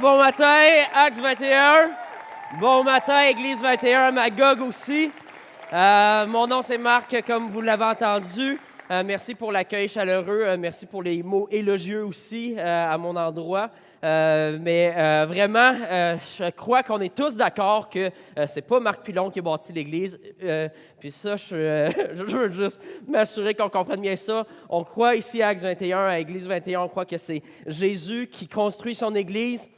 bon matin, Acts 21. Bon matin, Église 21, Magog aussi. Mon nom, c'est Marc, comme vous l'avez entendu. Merci pour l'accueil chaleureux. Merci pour les mots élogieux aussi à mon endroit. Vraiment, je crois qu'on est tous d'accord que c'est pas Marc Pilon qui a bâti l'Église. Puis ça, je veux juste m'assurer qu'on comprenne bien ça. On croit ici à Acts 21, à Église 21, on croit que c'est Jésus qui construit son Église.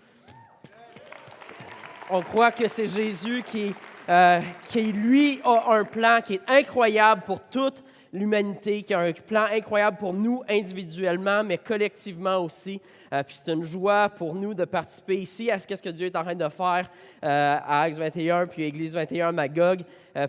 On croit que c'est Jésus qui, lui, a un plan qui est incroyable pour toute l'humanité, qui a un plan incroyable pour nous individuellement, mais collectivement aussi. Puis c'est une joie pour nous de participer ici à ce que Dieu est en train de faire à Acts 21, puis Église 21 Magog.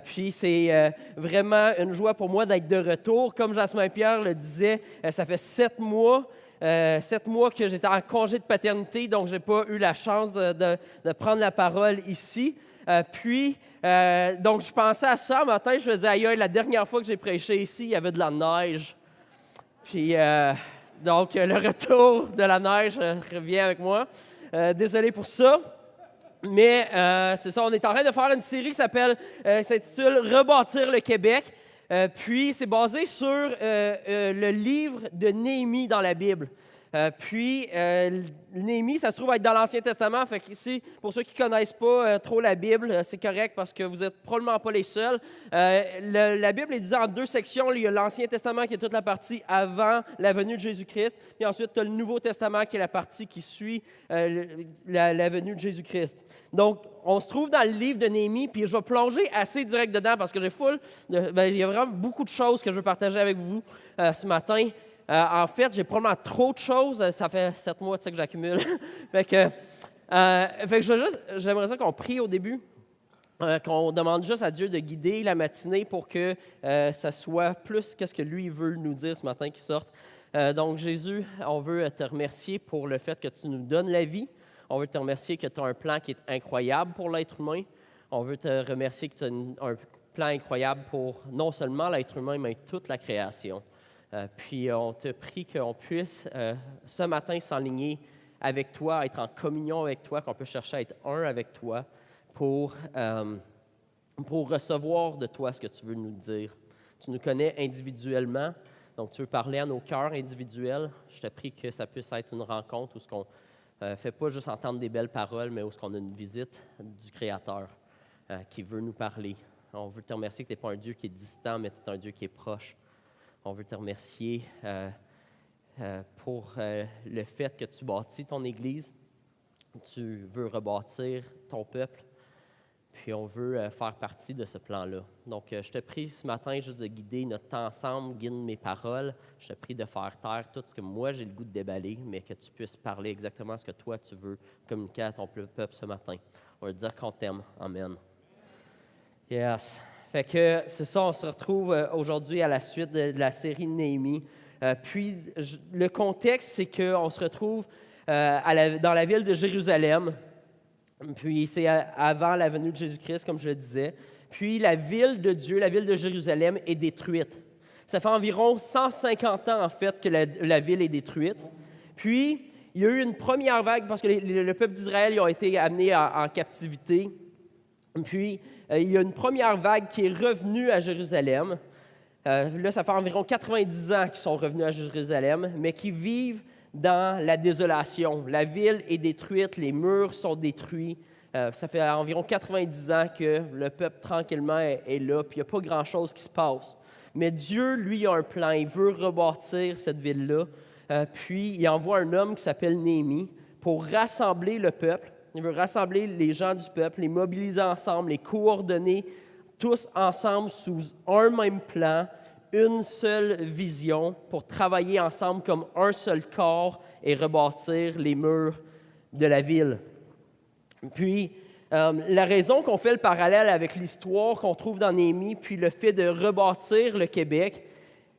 Puis c'est vraiment une joie pour moi d'être de retour. Comme Jasmin-Pierre le disait, ça fait 7 mois. 7 mois que j'étais en congé de paternité, donc je n'ai pas eu la chance de prendre la parole ici. Donc je pensais à ça un matin, je me disais, aïe, la dernière fois que j'ai prêché ici, il y avait de la neige. Puis, donc le retour de la neige revient avec moi. Désolé pour ça. Mais c'est ça, on est en train de faire une série qui s'intitule « Rebâtir le Québec ». Puis, c'est basé sur le livre de Néhémie dans la Bible. Néhémie, ça se trouve être dans l'Ancien Testament. Fait qu'ici, pour ceux qui ne connaissent pas trop la Bible, c'est correct parce que vous n'êtes probablement pas les seuls. La Bible est divisée en 2 sections. Il y a l'Ancien Testament qui est toute la partie avant la venue de Jésus-Christ. Puis ensuite, tu as le Nouveau Testament qui est la partie qui suit la venue de Jésus-Christ. Donc, on se trouve dans le livre de Néhémie, puis je vais plonger assez direct dedans parce que il y a vraiment beaucoup de choses que je veux partager avec vous ce matin. En fait, j'ai probablement trop de choses. Ça fait 7 mois que j'accumule. J'aimerais ça qu'on prie au début, qu'on demande juste à Dieu de guider la matinée pour que ça soit plus qu'est-ce que lui veut nous dire ce matin qui sorte. Donc, Jésus, on veut te remercier pour le fait que tu nous donnes la vie. On veut te remercier que tu as un plan qui est incroyable pour l'être humain. On veut te remercier que tu as un plan incroyable pour non seulement l'être humain, mais toute la création. Puis on te prie qu'on puisse ce matin s'enligner avec toi, être en communion avec toi, qu'on peut chercher à être un avec toi pour recevoir de toi ce que tu veux nous dire. Tu nous connais individuellement, donc tu veux parler à nos cœurs individuels. Je te prie que ça puisse être une rencontre où ce qu'on ne fait pas juste entendre des belles paroles, mais où ce qu'on a une visite du Créateur qui veut nous parler. On veut te remercier que tu n'es pas un Dieu qui est distant, mais tu es un Dieu qui est proche. On veut te remercier pour le fait que tu bâtis ton Église. Tu veux rebâtir ton peuple. Puis on veut faire partie de ce plan-là. Donc, je te prie ce matin juste de guider notre temps ensemble, guide mes paroles. Je te prie de faire taire tout ce que moi j'ai le goût de déballer, mais que tu puisses parler exactement ce que toi tu veux communiquer à ton peuple ce matin. On va te dire qu'on t'aime. Amen. Yes. Fait que c'est ça, on se retrouve aujourd'hui à la suite de la série de Néhémie. Le contexte, c'est qu'on se retrouve dans la ville de Jérusalem. Puis c'est avant la venue de Jésus-Christ, comme je le disais. Puis la ville de Dieu, la ville de Jérusalem, est détruite. Ça fait environ 150 ans, en fait, que la ville est détruite. Puis il y a eu une première vague, parce que le peuple d'Israël ils ont été amenés en captivité. Puis, il y a une première vague qui est revenue à Jérusalem. Là, ça fait environ 90 ans qu'ils sont revenus à Jérusalem, mais qui vivent dans la désolation. La ville est détruite, les murs sont détruits. Ça fait environ 90 ans que le peuple, tranquillement, est là, puis il n'y a pas grand-chose qui se passe. Mais Dieu, lui, a un plan. Il veut rebâtir cette ville-là. Puis, il envoie un homme qui s'appelle Néhémie pour rassembler le peuple. Il veut rassembler les gens du peuple, les mobiliser ensemble, les coordonner tous ensemble sous un même plan, une seule vision pour travailler ensemble comme un seul corps et rebâtir les murs de la ville. Puis, la raison qu'on fait le parallèle avec l'histoire qu'on trouve dans Néhémie, puis le fait de rebâtir le Québec,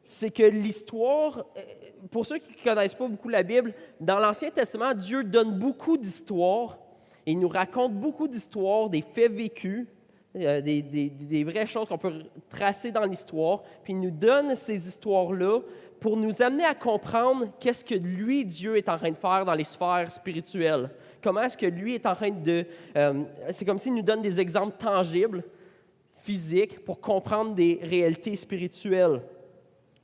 c'est que l'histoire, pour ceux qui ne connaissent pas beaucoup la Bible, dans l'Ancien Testament, Dieu donne beaucoup d'histoires. Il nous raconte beaucoup d'histoires, des faits vécus, des vraies choses qu'on peut tracer dans l'histoire. Puis il nous donne ces histoires-là pour nous amener à comprendre qu'est-ce que lui, Dieu, est en train de faire dans les sphères spirituelles. comment est-ce que lui est en train de... c'est comme s'il nous donne des exemples tangibles, physiques, pour comprendre des réalités spirituelles.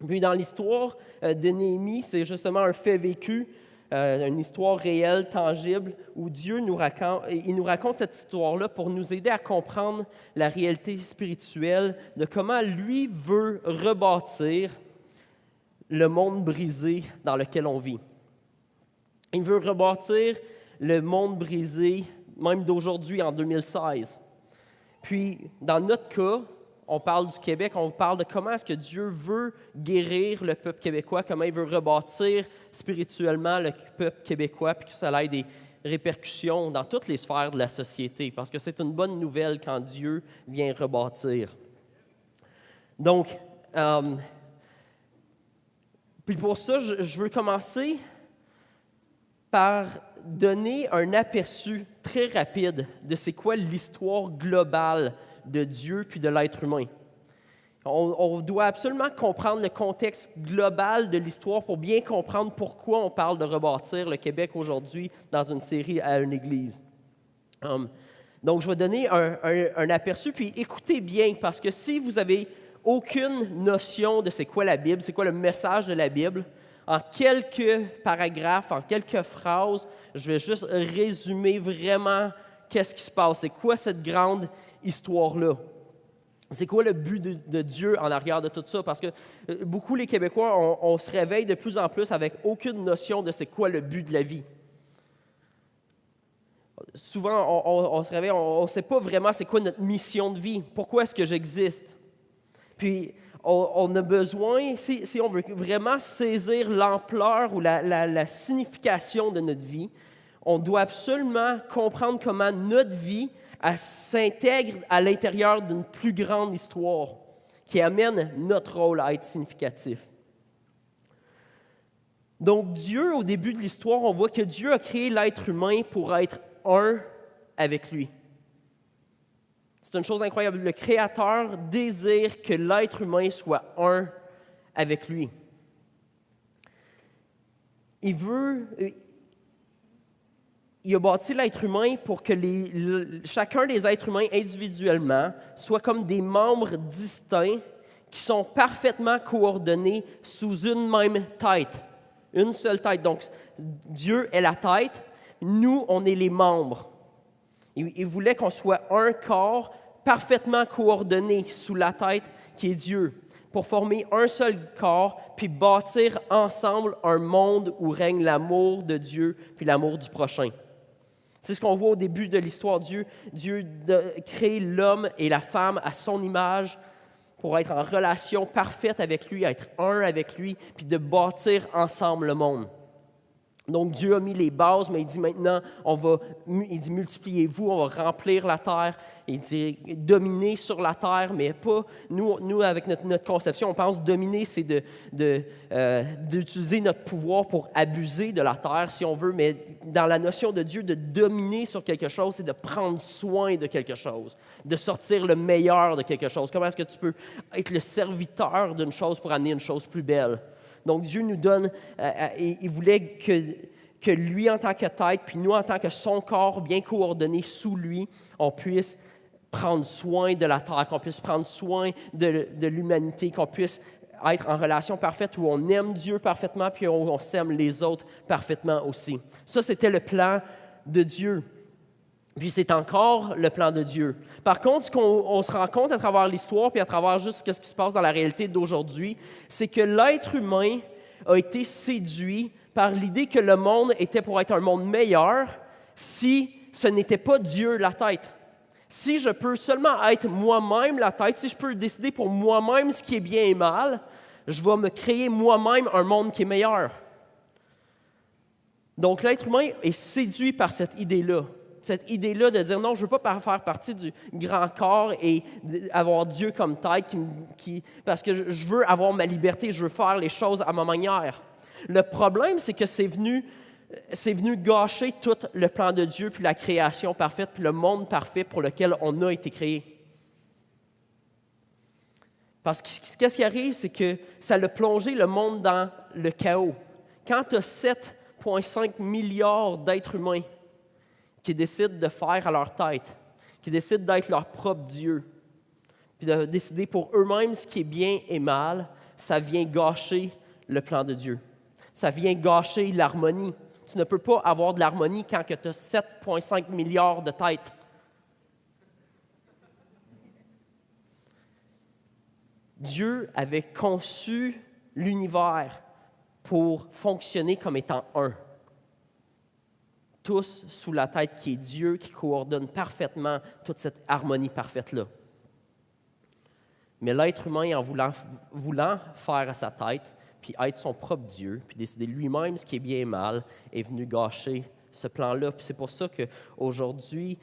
Puis dans l'histoire de Néhémie, c'est justement un fait vécu, une histoire réelle, tangible, où Dieu nous raconte cette histoire-là pour nous aider à comprendre la réalité spirituelle de comment lui veut rebâtir le monde brisé dans lequel on vit. Il veut rebâtir le monde brisé, même d'aujourd'hui, en 2016. Puis, dans notre cas, on parle du Québec, on parle de comment est-ce que Dieu veut guérir le peuple québécois, comment il veut rebâtir spirituellement le peuple québécois, puis que ça ait des répercussions dans toutes les sphères de la société, parce que c'est une bonne nouvelle quand Dieu vient rebâtir. Donc, puis pour ça, je veux commencer par donner un aperçu très rapide de c'est quoi l'histoire globale de Dieu puis de l'être humain. On doit absolument comprendre le contexte global de l'histoire pour bien comprendre pourquoi on parle de rebâtir le Québec aujourd'hui dans une série à une église. Donc, je vais donner un aperçu, puis écoutez bien, parce que si vous avez aucune notion de c'est quoi la Bible, c'est quoi le message de la Bible, en quelques paragraphes, en quelques phrases, je vais juste résumer vraiment qu'est-ce qui se passe, c'est quoi cette grande histoire-là. C'est quoi le but de Dieu en arrière de tout ça? Parce que beaucoup les Québécois, on se réveille de plus en plus avec aucune notion de c'est quoi le but de la vie. Souvent, on se réveille, on ne sait pas vraiment c'est quoi notre mission de vie. Pourquoi est-ce que j'existe? Puis, on a besoin, si on veut vraiment saisir l'ampleur ou la signification de notre vie, on doit absolument comprendre comment notre vie elle s'intègre à l'intérieur d'une plus grande histoire qui amène notre rôle à être significatif. Donc Dieu, au début de l'histoire, on voit que Dieu a créé l'être humain pour être un avec lui. C'est une chose incroyable. Le Créateur désire que l'être humain soit un avec lui. Il a bâti l'être humain pour que chacun des êtres humains individuellement soit comme des membres distincts qui sont parfaitement coordonnés sous une même tête, une seule tête. Donc, Dieu est la tête, nous, on est les membres. Il voulait qu'on soit un corps parfaitement coordonné sous la tête qui est Dieu, pour former un seul corps, puis bâtir ensemble un monde où règne l'amour de Dieu puis l'amour du prochain. C'est ce qu'on voit au début de l'histoire. Dieu crée l'homme et la femme à son image pour être en relation parfaite avec lui, être un avec lui, puis de bâtir ensemble le monde. Donc Dieu a mis les bases, mais il dit maintenant, il dit multipliez-vous, on va remplir la terre. Il dit dominer sur la terre, mais pas, nous avec notre conception, on pense dominer, c'est d'utiliser notre pouvoir pour abuser de la terre, si on veut, mais dans la notion de Dieu, de dominer sur quelque chose, c'est de prendre soin de quelque chose, de sortir le meilleur de quelque chose. Comment est-ce que tu peux être le serviteur d'une chose pour amener une chose plus belle? Donc, Dieu nous donne, il voulait que lui en tant que tête, puis nous en tant que son corps bien coordonné sous lui, on puisse prendre soin de la terre, qu'on puisse prendre soin de l'humanité, qu'on puisse être en relation parfaite où on aime Dieu parfaitement, puis on s'aime les autres parfaitement aussi. Ça, c'était le plan de Dieu. Puis c'est encore le plan de Dieu. Par contre, ce qu'on se rend compte à travers l'histoire, puis à travers juste ce qui se passe dans la réalité d'aujourd'hui, c'est que l'être humain a été séduit par l'idée que le monde était pour être un monde meilleur si ce n'était pas Dieu la tête. Si je peux seulement être moi-même la tête, si je peux décider pour moi-même ce qui est bien et mal, je vais me créer moi-même un monde qui est meilleur. Donc l'être humain est séduit par cette idée-là. Cette idée-là de dire non, je ne veux pas faire partie du grand corps et avoir Dieu comme tête parce que je veux avoir ma liberté, je veux faire les choses à ma manière. Le problème, c'est que c'est venu gâcher tout le plan de Dieu, puis la création parfaite, puis le monde parfait pour lequel on a été créé. Parce que qu'est-ce qui arrive, c'est que ça a plongé le monde dans le chaos. Quand tu as 7,5 milliards d'êtres humains qui décident de faire à leur tête, qui décident d'être leur propre Dieu, puis de décider pour eux-mêmes ce qui est bien et mal, ça vient gâcher le plan de Dieu. Ça vient gâcher l'harmonie. Tu ne peux pas avoir de l'harmonie quand tu as 7,5 milliards de têtes. Dieu avait conçu l'univers pour fonctionner comme étant un. Tous sous la tête qui est Dieu, qui coordonne parfaitement toute cette harmonie parfaite-là. Mais l'être humain, en voulant faire à sa tête, puis être son propre Dieu, puis décider lui-même ce qui est bien et mal, est venu gâcher ce plan-là. Puis c'est pour ça qu'aujourd'hui,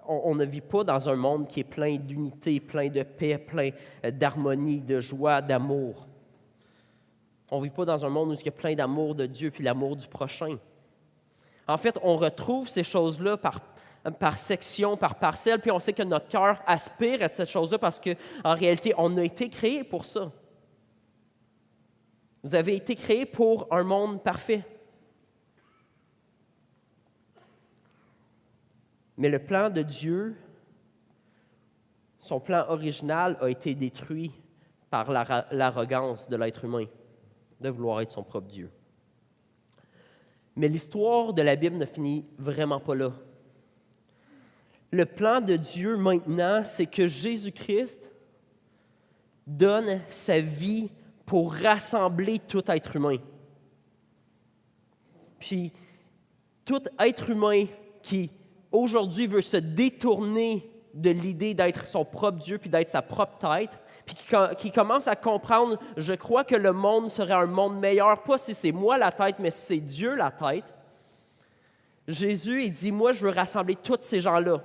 on ne vit pas dans un monde qui est plein d'unité, plein de paix, plein d'harmonie, de joie, d'amour. On ne vit pas dans un monde où il y a plein d'amour de Dieu puis l'amour du prochain. En fait, on retrouve ces choses-là par section, par parcelle, puis on sait que notre cœur aspire à cette chose-là parce qu'en réalité, on a été créé pour ça. Vous avez été créé pour un monde parfait. Mais le plan de Dieu, son plan original, a été détruit par l'arrogance de l'être humain, de vouloir être son propre Dieu. Mais l'histoire de la Bible ne finit vraiment pas là. Le plan de Dieu maintenant, c'est que Jésus-Christ donne sa vie pour rassembler tout être humain. Puis, tout être humain qui, aujourd'hui, veut se détourner de l'idée d'être son propre Dieu puis d'être sa propre tête, puis qui commence à comprendre, je crois que le monde serait un monde meilleur, pas si c'est moi la tête, mais si c'est Dieu la tête. Jésus, il dit, moi, je veux rassembler tous ces gens-là.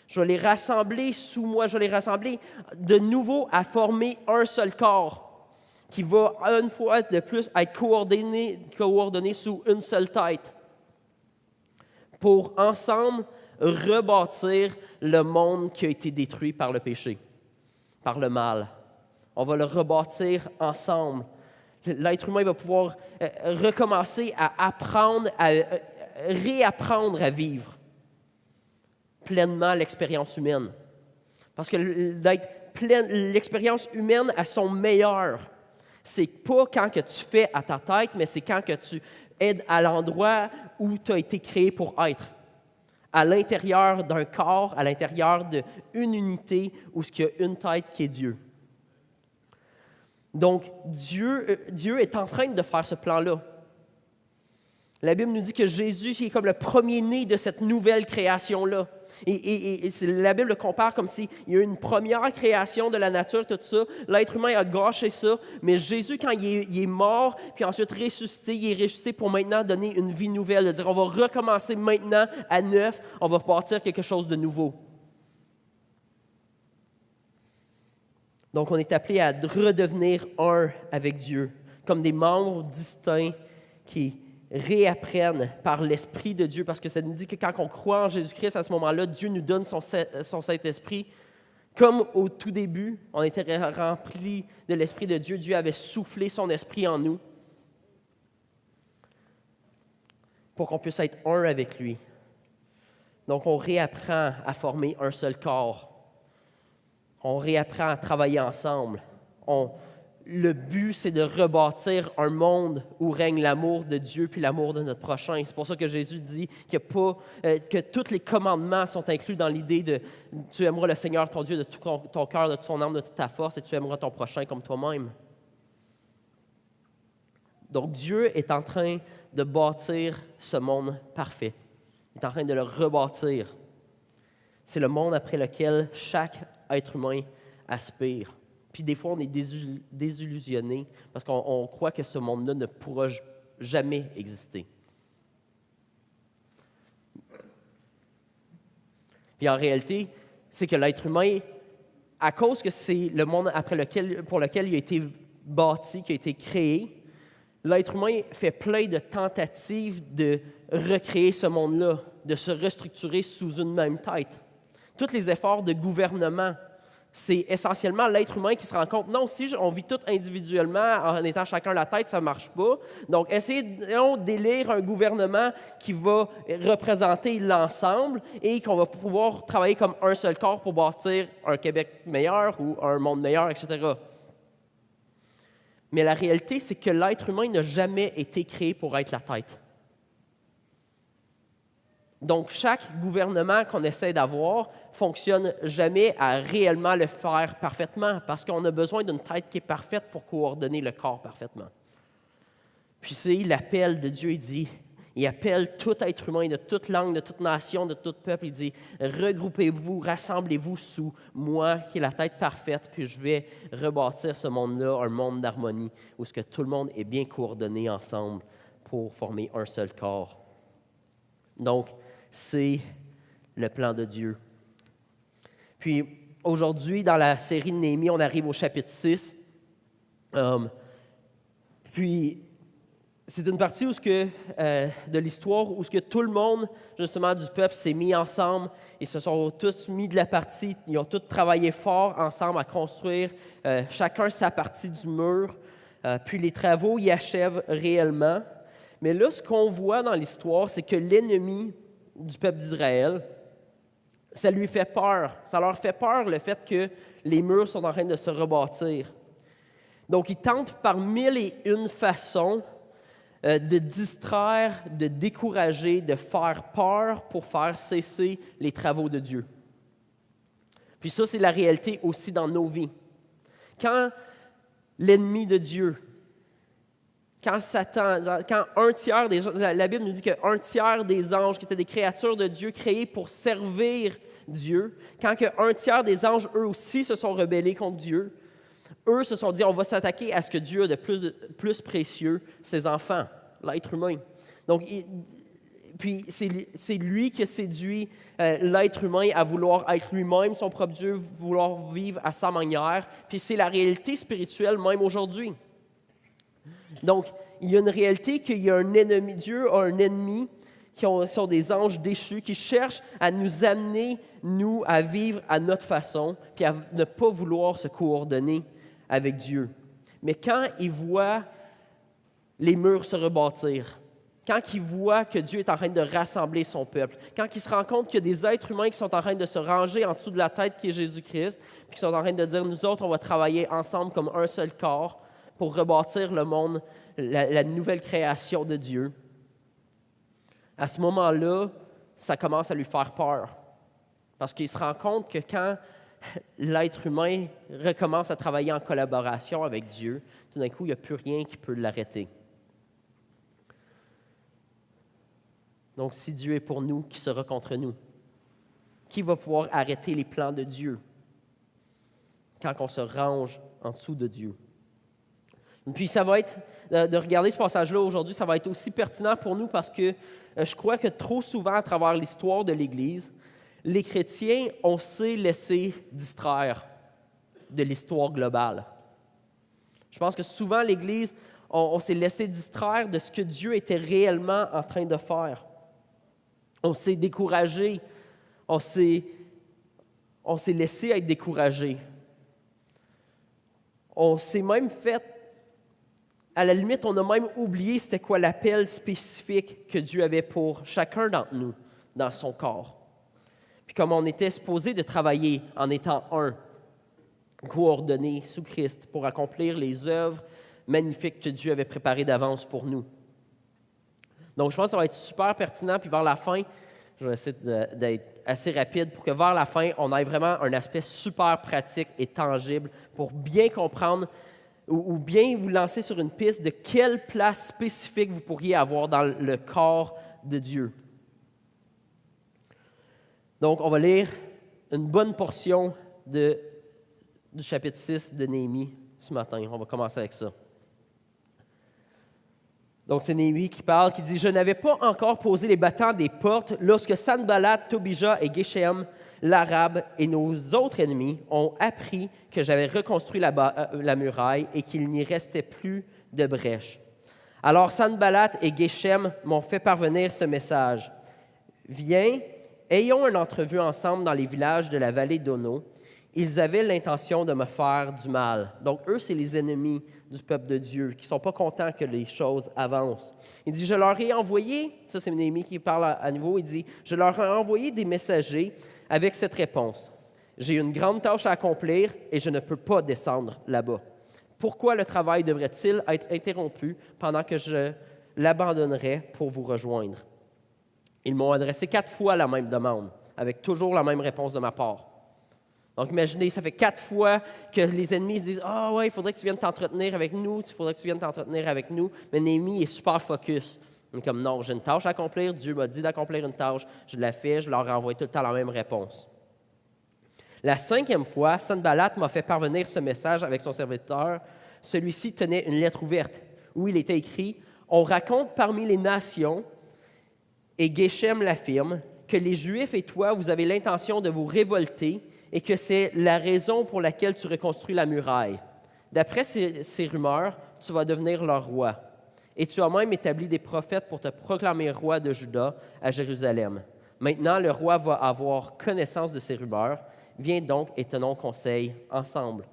Je vais les rassembler sous moi, je vais les rassembler de nouveau à former un seul corps qui va, une fois de plus, être coordonné sous une seule tête pour, ensemble, rebâtir le monde qui a été détruit par le péché, par le mal. On va le rebâtir ensemble. L'être humain va pouvoir recommencer à apprendre, à réapprendre à vivre pleinement l'expérience humaine. Parce que l'expérience humaine à son meilleur, c'est pas quand que tu fais à ta tête, mais c'est quand que tu es à l'endroit où tu as été créé pour être. À l'intérieur d'un corps, à l'intérieur d'une unité où il y a une tête qui est Dieu. Donc, Dieu est en train de faire ce plan-là. La Bible nous dit que Jésus est comme le premier-né de cette nouvelle création-là. Et la Bible le compare comme s'il y a eu une première création de la nature, tout ça. L'être humain a gâché ça, mais Jésus, quand il est mort, puis ensuite ressuscité, il est ressuscité pour maintenant donner une vie nouvelle, de dire on va recommencer maintenant à neuf, on va bâtir quelque chose de nouveau. Donc, on est appelé à redevenir un avec Dieu, comme des membres distincts qui réapprennent par l'Esprit de Dieu, parce que ça nous dit que quand on croit en Jésus-Christ, à ce moment-là, Dieu nous donne son Saint-Esprit. Comme au tout début, on était remplis de l'Esprit de Dieu, Dieu avait soufflé son Esprit en nous pour qu'on puisse être un avec lui. Donc, on réapprend à former un seul corps. On réapprend à travailler ensemble. Le but, c'est de rebâtir un monde où règne l'amour de Dieu puis l'amour de notre prochain. C'est pour ça que Jésus dit que tous les commandements sont inclus dans l'idée de « Tu aimeras le Seigneur ton Dieu de tout ton cœur, de toute ton âme, de toute ta force, et tu aimeras ton prochain comme toi-même. » Donc Dieu est en train de bâtir ce monde parfait. Il est en train de le rebâtir. C'est le monde après lequel chaque être humain aspire. Puis des fois, on est désillusionné parce qu'on croit que ce monde-là ne pourra jamais exister. Puis en réalité, c'est que l'être humain, à cause que c'est le monde pour lequel il a été bâti, qui a été créé, l'être humain fait plein de tentatives de recréer ce monde-là, de se restructurer sous une même tête. Tous les efforts de gouvernement, c'est essentiellement l'être humain qui se rend compte, non, si on vit tous individuellement en étant chacun la tête, ça ne marche pas. Donc, essayons d'élire un gouvernement qui va représenter l'ensemble et qu'on va pouvoir travailler comme un seul corps pour bâtir un Québec meilleur ou un monde meilleur, etc. Mais la réalité, c'est que l'être humain n'a jamais été créé pour être la tête. Donc, chaque gouvernement qu'on essaie d'avoir ne fonctionne jamais à réellement le faire parfaitement parce qu'on a besoin d'une tête qui est parfaite pour coordonner le corps parfaitement. Puis c'est l'appel de Dieu, il appelle tout être humain de toute langue, de toute nation, de tout peuple. Il dit, regroupez-vous, rassemblez-vous sous moi qui est la tête parfaite, puis je vais rebâtir ce monde-là, un monde d'harmonie où ce que tout le monde est bien coordonné ensemble pour former un seul corps. Donc, c'est le plan de Dieu. Puis, aujourd'hui, dans la série de Néhémie, on arrive au chapitre 6. Puis, c'est une partie de l'histoire où tout le monde, justement, du peuple s'est mis ensemble. Ils se sont tous mis de la partie. Ils ont tous travaillé fort ensemble à construire chacun sa partie du mur. Puis, les travaux y achèvent réellement. Mais là, ce qu'on voit dans l'histoire, c'est que l'ennemi du peuple d'Israël, ça lui fait peur. Ça leur fait peur le fait que les murs sont en train de se rebâtir. Donc, ils tentent par 1001 façons de distraire, de décourager, de faire peur pour faire cesser les travaux de Dieu. Puis ça, c'est la réalité aussi dans nos vies. Quand l'ennemi de Dieu, quand Satan, quand un tiers des gens, la Bible nous dit qu'un tiers des anges qui étaient des créatures de Dieu créées pour servir Dieu, quand un tiers des anges, eux aussi, se sont rebellés contre Dieu, eux se sont dit, on va s'attaquer à ce que Dieu a de plus précieux, ses enfants, l'être humain. Donc, puis c'est lui qui a séduit l'être humain à vouloir être lui-même son propre Dieu, vouloir vivre à sa manière. Puis c'est la réalité spirituelle même aujourd'hui. Donc, il y a une réalité qu'il y a un ennemi. Dieu a un ennemi qui sont des anges déchus qui cherchent à nous amener, nous, à vivre à notre façon, puis à ne pas vouloir se coordonner avec Dieu. Mais quand ils voient les murs se rebâtir, quand ils voient que Dieu est en train de rassembler son peuple, quand ils se rendent compte qu'il y a des êtres humains qui sont en train de se ranger en dessous de la tête qui est Jésus-Christ, puis qui sont en train de dire, nous autres, on va travailler ensemble comme un seul corps pour rebâtir le monde, la nouvelle création de Dieu. À ce moment-là, ça commence à lui faire peur. Parce qu'il se rend compte que quand l'être humain recommence à travailler en collaboration avec Dieu, tout d'un coup, il n'y a plus rien qui peut l'arrêter. Donc, si Dieu est pour nous, qui sera contre nous? Qui va pouvoir arrêter les plans de Dieu quand on se range en dessous de Dieu? Puis ça va être, de regarder ce passage-là aujourd'hui, ça va être aussi pertinent pour nous parce que je crois que trop souvent, à travers l'histoire de l'Église, les chrétiens, on s'est laissé distraire de l'histoire globale. Je pense que souvent, l'Église, on s'est laissé distraire de ce que Dieu était réellement en train de faire. On s'est découragé, on s'est laissé être découragé. On s'est même fait, à la limite, on a même oublié c'était quoi l'appel spécifique que Dieu avait pour chacun d'entre nous dans son corps. Puis comme on était supposé de travailler en étant un, coordonné sous Christ pour accomplir les œuvres magnifiques que Dieu avait préparées d'avance pour nous. Donc je pense que ça va être super pertinent, puis vers la fin, je vais essayer d'être assez rapide pour que vers la fin, on ait vraiment un aspect super pratique et tangible pour bien comprendre ou bien vous lancer sur une piste de quelle place spécifique vous pourriez avoir dans le corps de Dieu. Donc, on va lire une bonne portion du chapitre 6 de Néhémie ce matin. On va commencer avec ça. Donc, c'est Néhémie qui parle, qui dit « Je n'avais pas encore posé les battants des portes lorsque Sanballat, Tobija et Geshem, l'Arabe et nos autres ennemis ont appris que j'avais reconstruit la muraille et qu'il n'y restait plus de brèche. Alors Sanballat et Geshem m'ont fait parvenir ce message. « Viens, ayons une entrevue ensemble dans les villages de la vallée d'Ono. Ils avaient l'intention de me faire du mal. Donc, eux, c'est les ennemis du peuple de Dieu, qui ne sont pas contents que les choses avancent. Il dit, je leur ai envoyé, ça c'est Néhémie qui parle à nouveau, il dit, je leur ai envoyé des messagers avec cette réponse. J'ai une grande tâche à accomplir et je ne peux pas descendre là-bas. Pourquoi le travail devrait-il être interrompu pendant que je l'abandonnerais pour vous rejoindre? Ils m'ont adressé 4 fois la même demande, avec toujours la même réponse de ma part. Donc, imaginez, ça fait 4 fois que les ennemis se disent « Ah ouais, il faudrait que tu viennes t'entretenir avec nous, il faudrait que tu viennes t'entretenir avec nous. » Mais Néhémie est super focus. Il est comme « Non, j'ai une tâche à accomplir, Dieu m'a dit d'accomplir une tâche, je la fais, je leur ai envoyé tout le temps la même réponse. » La 5e fois, Sanballat m'a fait parvenir ce message avec son serviteur. Celui-ci tenait une lettre ouverte où il était écrit « On raconte parmi les nations, et Geshem l'affirme, que les Juifs et toi, vous avez l'intention de vous révolter et que c'est la raison pour laquelle tu reconstruis la muraille. D'après ces rumeurs, tu vas devenir leur roi. Et tu as même établi des prophètes pour te proclamer roi de Juda à Jérusalem. Maintenant, le roi va avoir connaissance de ces rumeurs. Viens donc et tenons conseil ensemble. »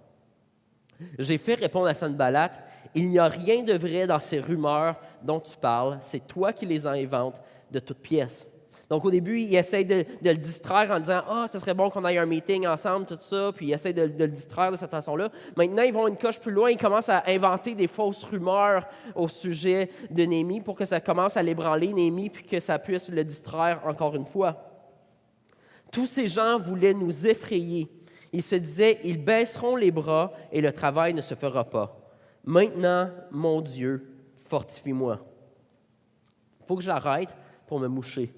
J'ai fait répondre à Sanballat, « Il n'y a rien de vrai dans ces rumeurs dont tu parles. C'est toi qui les inventes de toutes pièces. » Donc, au début, il essaie de le distraire en disant « Ah, ce serait bon qu'on aille un meeting ensemble, tout ça. » Puis il essaie de le distraire de cette façon-là. Maintenant, ils vont une coche plus loin. Ils commencent à inventer des fausses rumeurs au sujet de Néhémie pour que ça commence à l'ébranler, Néhémie, puis que ça puisse le distraire encore une fois. Tous ces gens voulaient nous effrayer. Ils se disaient « Ils baisseront les bras et le travail ne se fera pas. Maintenant, mon Dieu, fortifie-moi. » Il faut que j'arrête pour me moucher.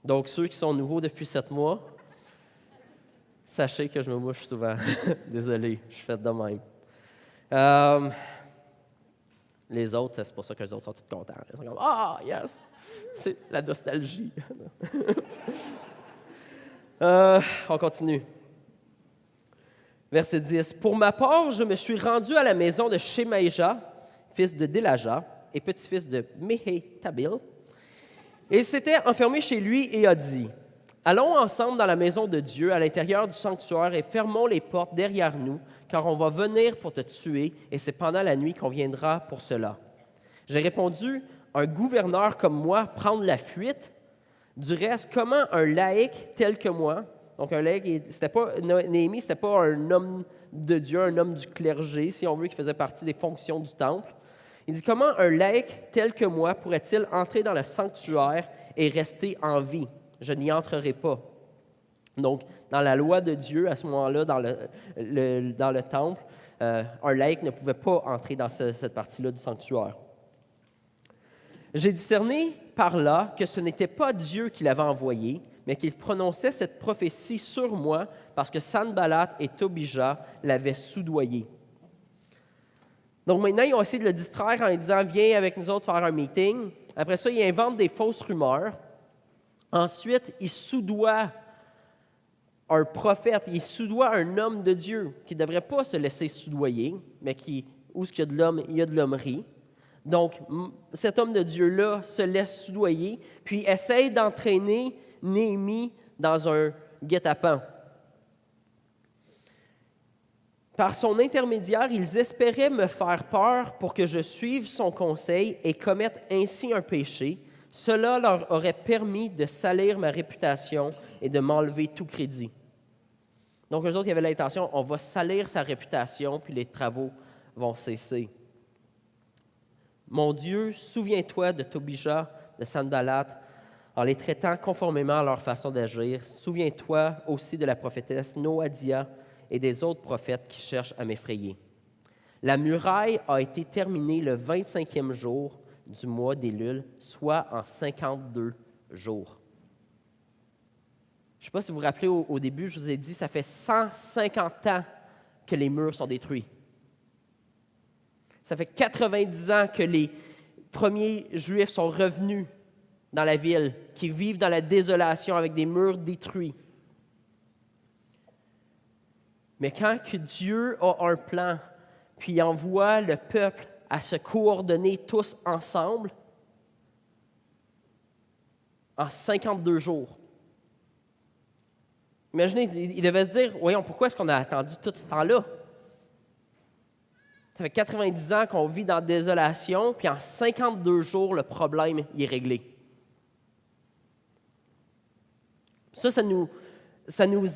Donc, ceux qui sont nouveaux depuis 7 mois, sachez que je me mouche souvent. Désolé, je suis fait de même. Les autres, c'est pour ça que les autres sont tous contents. Ils sont comme « Ah, yes! » C'est la nostalgie. On continue. Verset 10. « Pour ma part, je me suis rendu à la maison de Shemaïja, fils de Délaja, et petit-fils de Méhétabil. Et il s'était enfermé chez lui et a dit, « Allons ensemble dans la maison de Dieu, à l'intérieur du sanctuaire, et fermons les portes derrière nous, car on va venir pour te tuer, et c'est pendant la nuit qu'on viendra pour cela. » J'ai répondu, « Un gouverneur comme moi prendre la fuite? Du reste, comment un laïc tel que moi, donc un laïc, Néhémie, ce n'était pas un homme de Dieu, un homme du clergé, si on veut, qui faisait partie des fonctions du temple. Il dit, comment un laïc tel que moi pourrait-il entrer dans le sanctuaire et rester en vie? Je n'y entrerai pas. Donc, dans la loi de Dieu, à ce moment-là, dans le temple, un laïc ne pouvait pas entrer dans cette partie-là du sanctuaire. J'ai discerné par là que ce n'était pas Dieu qui l'avait envoyé, mais qu'il prononçait cette prophétie sur moi parce que Sanballat et Tobija l'avaient soudoyé. Donc maintenant, ils ont essayé de le distraire en lui disant « Viens avec nous autres faire un meeting ». Après ça, ils inventent des fausses rumeurs. Ensuite, ils soudoient un prophète, ils soudoient un homme de Dieu qui ne devrait pas se laisser soudoyer, mais où il y a de l'homme, il y a de l'hommerie. Donc, cet homme de Dieu-là se laisse soudoyer, puis essaye d'entraîner Néhémie dans un guet-apens. Par son intermédiaire, ils espéraient me faire peur pour que je suive son conseil et commette ainsi un péché. Cela leur aurait permis de salir ma réputation et de m'enlever tout crédit. Donc, eux autres, ils avaient l'intention, on va salir sa réputation, puis les travaux vont cesser. Mon Dieu, souviens-toi de Tobija, de Sanballat, en les traitant conformément à leur façon d'agir. Souviens-toi aussi de la prophétesse Noadia et des autres prophètes qui cherchent à m'effrayer. La muraille a été terminée le 25e jour du mois d'Élul, soit en 52 jours. Je ne sais pas si vous vous rappelez, au début, je vous ai dit, ça fait 150 ans que les murs sont détruits. Ça fait 90 ans que les premiers Juifs sont revenus dans la ville, qui vivent dans la désolation avec des murs détruits. Mais quand que Dieu a un plan, puis il envoie le peuple à se coordonner tous ensemble, en 52 jours. Imaginez, il devait se dire, voyons, pourquoi est-ce qu'on a attendu tout ce temps-là? Ça fait 90 ans qu'on vit dans la désolation, puis en 52 jours, le problème il est réglé. Ça nous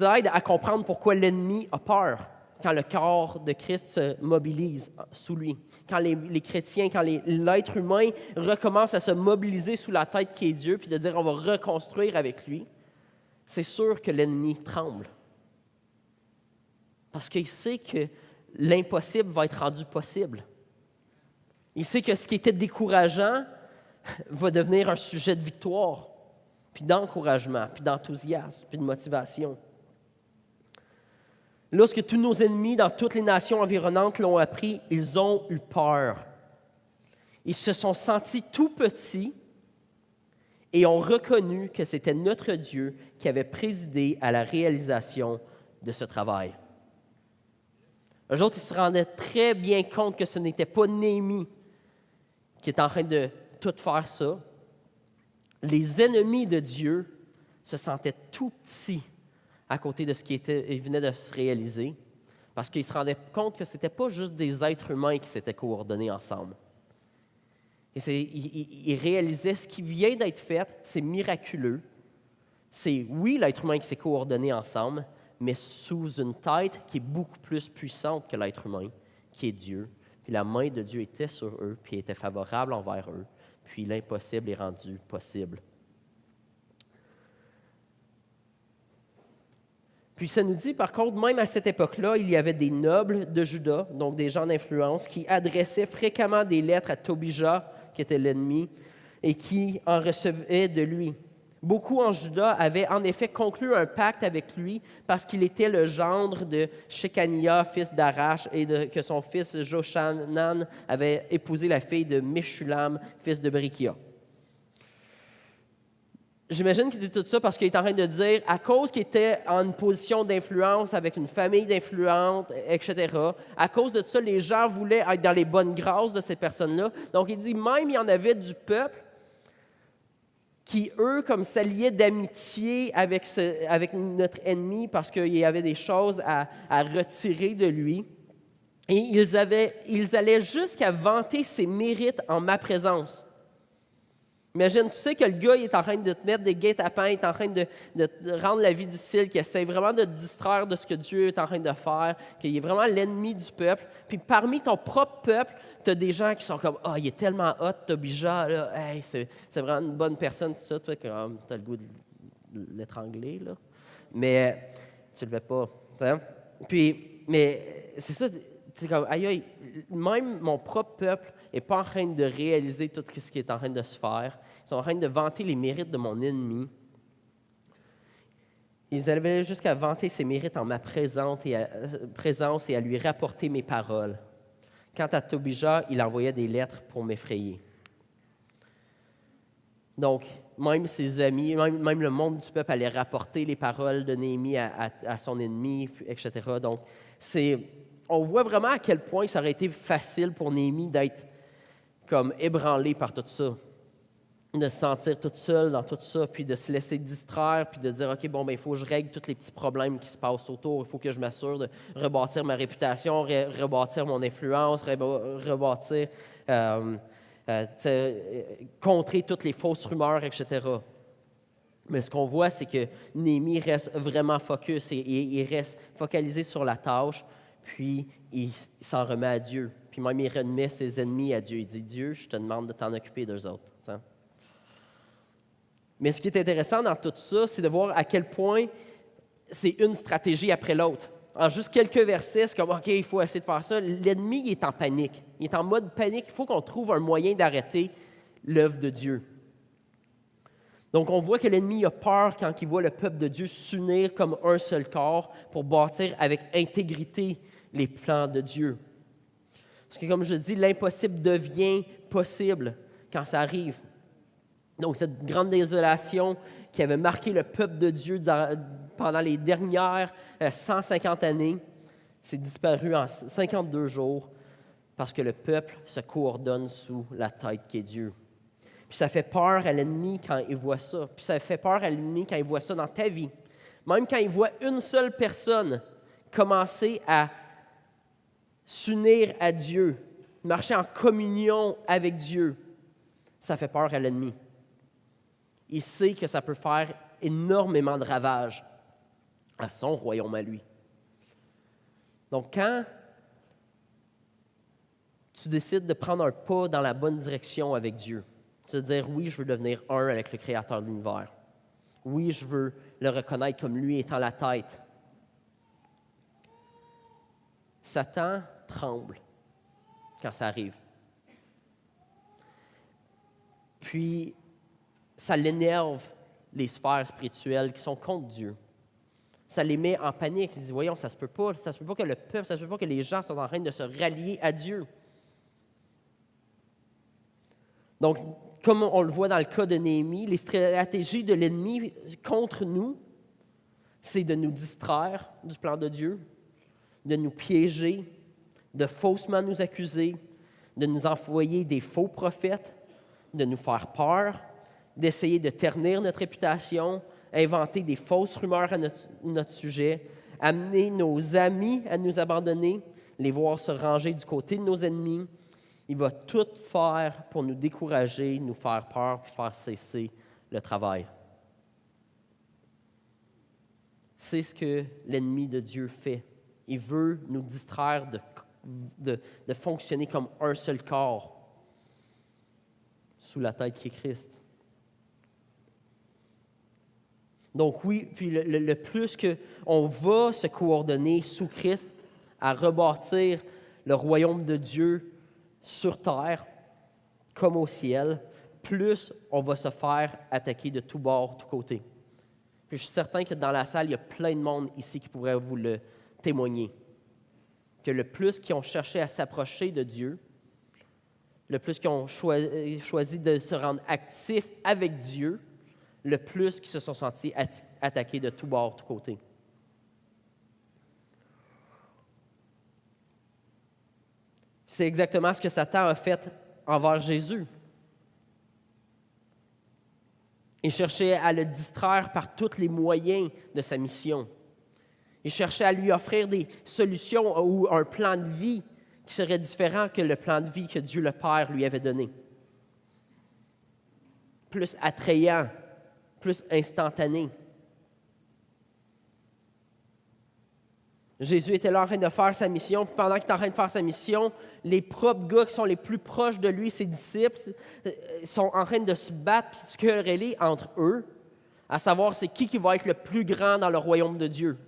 aide à comprendre pourquoi l'ennemi a peur quand le corps de Christ se mobilise sous lui. Quand les chrétiens, quand l'être humain recommence à se mobiliser sous la tête qui est Dieu, puis de dire on va reconstruire avec lui, c'est sûr que l'ennemi tremble. Parce qu'il sait que l'impossible va être rendu possible. Il sait que ce qui était décourageant va devenir un sujet de victoire, puis d'encouragement, puis d'enthousiasme, puis de motivation. Lorsque tous nos ennemis dans toutes les nations environnantes l'ont appris, ils ont eu peur. Ils se sont sentis tout petits et ont reconnu que c'était notre Dieu qui avait présidé à la réalisation de ce travail. Eux autres, ils se rendaient très bien compte que ce n'était pas Néhémie qui était en train de tout faire ça. Les ennemis de Dieu se sentaient tout petits à côté de ce qui venait de se réaliser, parce qu'ils se rendaient compte que ce n'était pas juste des êtres humains qui s'étaient coordonnés ensemble. Et ils réalisaient ce qui vient d'être fait, c'est miraculeux. C'est, oui, l'être humain qui s'est coordonné ensemble, mais sous une tête qui est beaucoup plus puissante que l'être humain, qui est Dieu. Puis la main de Dieu était sur eux, puis était favorable envers eux. Puis l'impossible est rendu possible. Puis ça nous dit, par contre, même à cette époque-là, il y avait des nobles de Juda, donc des gens d'influence, qui adressaient fréquemment des lettres à Tobija, qui était l'ennemi, et qui en recevaient de lui. Beaucoup en Juda avaient en effet conclu un pacte avec lui parce qu'il était le gendre de Shekania, fils d'Arash, et que son fils Joshanan avait épousé la fille de Meshulam, fils de Brikia. J'imagine qu'il dit tout ça parce qu'il est en train de dire, à cause qu'il était en une position d'influence avec une famille d'influentes, etc., à cause de ça, les gens voulaient être dans les bonnes grâces de ces personnes-là. Donc, il dit, même il y en avait du peuple qui, eux, comme s'alliaient d'amitié avec notre ennemi parce qu'il y avait des choses à retirer de lui. Et ils allaient jusqu'à vanter ses mérites en ma présence. Imagine, tu sais que le gars il est en train de te mettre des guet-apens, il est en train de te rendre la vie difficile, qu'il essaie vraiment de te distraire de ce que Dieu est en train de faire, qu'il est vraiment l'ennemi du peuple. Puis parmi ton propre peuple, tu as des gens qui sont comme « Ah, il est tellement hot, Tobija, là, hey, c'est vraiment une bonne personne, tout ça. » Toi, tu as le goût de l'étrangler, là. Mais tu le fais pas. T'sais? Puis, mais c'est ça, c'est comme « Aïe, aïe, même mon propre peuple n'est pas en train de réaliser tout ce qui est en train de se faire. Ils sont en train de vanter les mérites de mon ennemi. Ils allaient jusqu'à vanter ses mérites en ma présence et à lui rapporter mes paroles. Quant à Tobija, il envoyait des lettres pour m'effrayer. Donc, même ses amis, même le monde du peuple allait rapporter les paroles de Néhémie à son ennemi, etc. Donc, on voit vraiment à quel point ça aurait été facile pour Néhémie d'être comme ébranlé par tout ça, de se sentir toute seule dans tout ça, puis de se laisser distraire, puis de dire, OK, bon, ben il faut que je règle tous les petits problèmes qui se passent autour, il faut que je m'assure de rebâtir ma réputation, rebâtir mon influence, rebâtir, contrer toutes les fausses rumeurs, etc. Mais ce qu'on voit, c'est que Néhémie reste vraiment focus et il reste focalisé sur la tâche, puis il s'en remet à Dieu. Puis même, il remet ses ennemis à Dieu. Il dit, Dieu, je te demande de t'en occuper d'eux autres. T'sais. Mais ce qui est intéressant dans tout ça, c'est de voir à quel point c'est une stratégie après l'autre. En juste quelques versets, c'est comme, OK, il faut essayer de faire ça. L'ennemi, il est en panique. Il est en mode panique. Il faut qu'on trouve un moyen d'arrêter l'œuvre de Dieu. Donc, on voit que l'ennemi a peur quand il voit le peuple de Dieu s'unir comme un seul corps pour bâtir avec intégrité les plans de Dieu. Parce que, comme je dis, l'impossible devient possible quand ça arrive. Donc, cette grande désolation qui avait marqué le peuple de Dieu pendant les dernières 150 années, C'est disparu en 52 jours parce que le peuple se coordonne sous la tête qui est Dieu. Puis ça fait peur à l'ennemi quand il voit ça. Puis ça fait peur à l'ennemi quand il voit ça dans ta vie. Même quand il voit une seule personne commencer à s'unir à Dieu, marcher en communion avec Dieu, ça fait peur à l'ennemi. Il sait que ça peut faire énormément de ravages à son royaume à lui. Donc, quand tu décides de prendre un pas dans la bonne direction avec Dieu, de dire, oui, je veux devenir un avec le Créateur de l'univers. Oui, je veux le reconnaître comme lui étant la tête. Satan tremble quand ça arrive. Puis, ça l'énerve, les sphères spirituelles qui sont contre Dieu. Ça les met en panique. Ils disent, voyons, ça se peut pas que le peuple, ça se peut pas que les gens sont en train de se rallier à Dieu. Donc, comme on le voit dans le cas de Néhémie, les stratégies de l'ennemi contre nous, c'est de nous distraire du plan de Dieu, de nous piéger, de faussement nous accuser, de nous envoyer des faux prophètes, de nous faire peur, d'essayer de ternir notre réputation, inventer des fausses rumeurs à notre sujet, amener nos amis à nous abandonner, les voir se ranger du côté de nos ennemis. Il va tout faire pour nous décourager, nous faire peur, puis faire cesser le travail. C'est ce que l'ennemi de Dieu fait. Il veut nous distraire de fonctionner comme un seul corps sous la tête qui est Christ. Donc oui, puis le plus qu'on va se coordonner sous Christ à rebâtir le royaume de Dieu sur terre comme au ciel, plus on va se faire attaquer de tous bords, de tous côtés. Puis je suis certain que dans la salle, il y a plein de monde ici qui pourrait vous le témoigner. Que le plus qu'ils ont cherché à s'approcher de Dieu, le plus qu'ils ont choisi de se rendre actifs avec Dieu, le plus qu'ils se sont sentis attaqués de tous bords, de tous côtés. C'est exactement ce que Satan a fait envers Jésus. Il cherchait à le distraire par tous les moyens de sa mission. Il cherchait à lui offrir des solutions ou un plan de vie qui serait différent que le plan de vie que Dieu le Père lui avait donné. Plus attrayant, plus instantané. Jésus était là en train de faire sa mission, puis pendant qu'il est en train de faire sa mission, les propres gars qui sont les plus proches de lui, ses disciples, sont en train de se battre et de se quereller entre eux, à savoir c'est qui va être le plus grand dans le royaume de Dieu.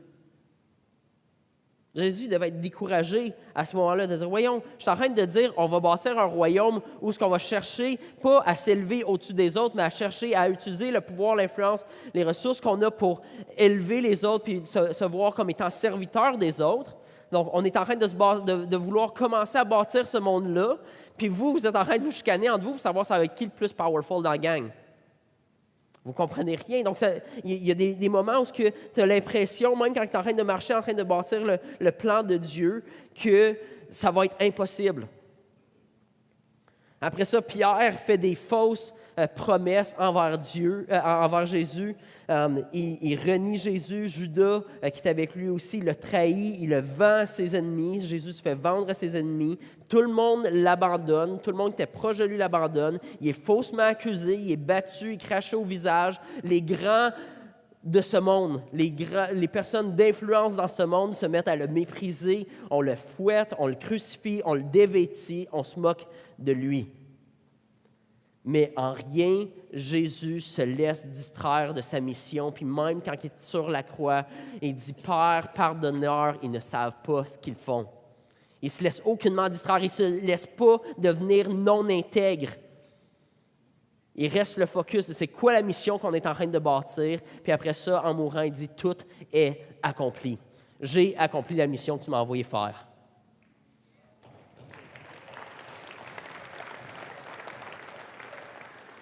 Jésus devait être découragé à ce moment-là, de dire, voyons, je suis en train de dire, on va bâtir un royaume où ce qu'on va chercher, pas à s'élever au-dessus des autres, mais à chercher à utiliser le pouvoir, l'influence, les ressources qu'on a pour élever les autres puis se voir comme étant serviteurs des autres. Donc, on est en train de vouloir commencer à bâtir ce monde-là, puis vous êtes en train de vous chicaner entre vous pour savoir ça va être qui le plus powerful dans la gang. Vous ne comprenez rien. Donc, il y a des moments où tu as l'impression, même quand tu es en train de marcher, en train de bâtir le plan de Dieu, que ça va être impossible. Après ça, Pierre fait des fausses promesses envers Jésus. Il renie Jésus. Judas, qui est avec lui aussi, le trahit. Il le vend à ses ennemis. Jésus se fait vendre à ses ennemis. Tout le monde l'abandonne. Tout le monde qui était proche de lui l'abandonne. Il est faussement accusé. Il est battu. Il est craché au visage. Les grands de ce monde, les personnes d'influence dans ce monde se mettent à le mépriser. On le fouette, on le crucifie, on le dévêtit, on se moque de lui. Mais en rien, Jésus se laisse distraire de sa mission. Puis même quand il est sur la croix, il dit « Père, pardonne-leur, ils ne savent pas ce qu'ils font. » Il ne se laisse aucunement distraire, il ne se laisse pas devenir non intègre. Il reste le focus de c'est quoi la mission qu'on est en train de bâtir. Puis après ça, en mourant, il dit « Tout est accompli. J'ai accompli la mission que tu m'as envoyé faire. »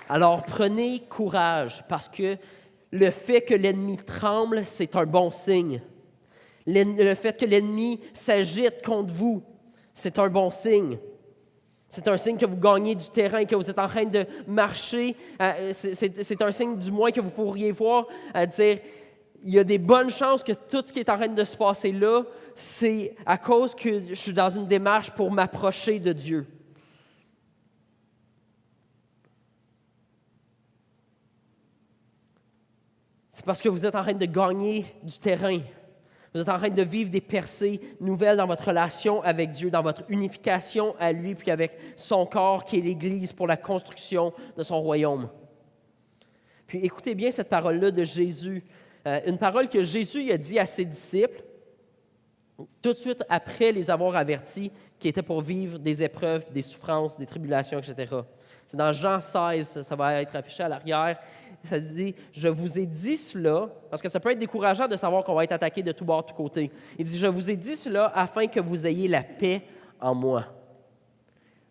Alors, prenez courage, parce que le fait que l'ennemi tremble, c'est un bon signe. Le fait que l'ennemi s'agite contre vous, c'est un bon signe. C'est un signe que vous gagnez du terrain, que vous êtes en train de marcher. C'est un signe du moins que vous pourriez voir, à dire, il y a des bonnes chances que tout ce qui est en train de se passer là, c'est à cause que je suis dans une démarche pour m'approcher de Dieu. C'est parce que vous êtes en train de gagner du terrain. Vous êtes en train de vivre des percées nouvelles dans votre relation avec Dieu, dans votre unification à lui, puis avec son corps qui est l'Église pour la construction de son royaume. Puis écoutez bien cette parole-là de Jésus, une parole que Jésus a dit à ses disciples, tout de suite après les avoir avertis qu'ils étaient pour vivre des épreuves, des souffrances, des tribulations, etc. C'est dans Jean 16, ça va être affiché à l'arrière. Ça dit, je vous ai dit cela, parce que ça peut être décourageant de savoir qu'on va être attaqué de tous bords, de tous côtés. Il dit, je vous ai dit cela afin que vous ayez la paix en moi.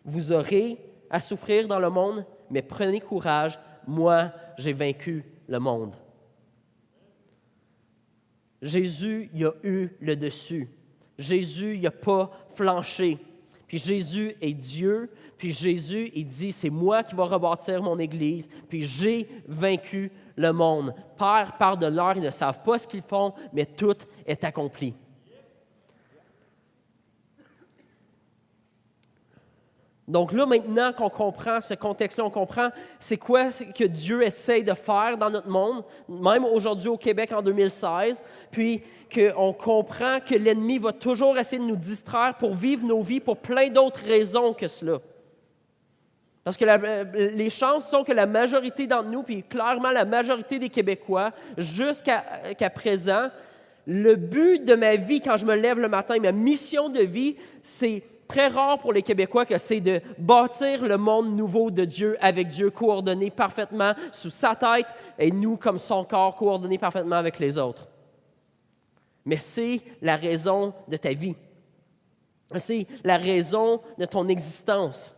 Vous aurez à souffrir dans le monde, mais prenez courage, moi, j'ai vaincu le monde. Jésus, il a eu le dessus. Jésus, il n'a pas flanché. Puis Jésus est Dieu, puis Jésus, il dit, c'est moi qui vais rebâtir mon Église, puis j'ai vaincu le monde. Père, pardonne-leur, ils ne savent pas ce qu'ils font, mais tout est accompli. Donc là, maintenant qu'on comprend ce contexte-là, on comprend c'est quoi que Dieu essaie de faire dans notre monde, même aujourd'hui au Québec en 2016, puis qu'on comprend que l'ennemi va toujours essayer de nous distraire pour vivre nos vies pour plein d'autres raisons que cela. Parce que les chances sont que la majorité d'entre nous, puis clairement la majorité des Québécois, jusqu'à présent, le but de ma vie quand je me lève le matin, ma mission de vie, c'est très rare pour les Québécois que c'est de bâtir le monde nouveau de Dieu avec Dieu coordonné parfaitement sous sa tête et nous, comme son corps, coordonné parfaitement avec les autres. Mais c'est la raison de ta vie. C'est la raison de ton existence.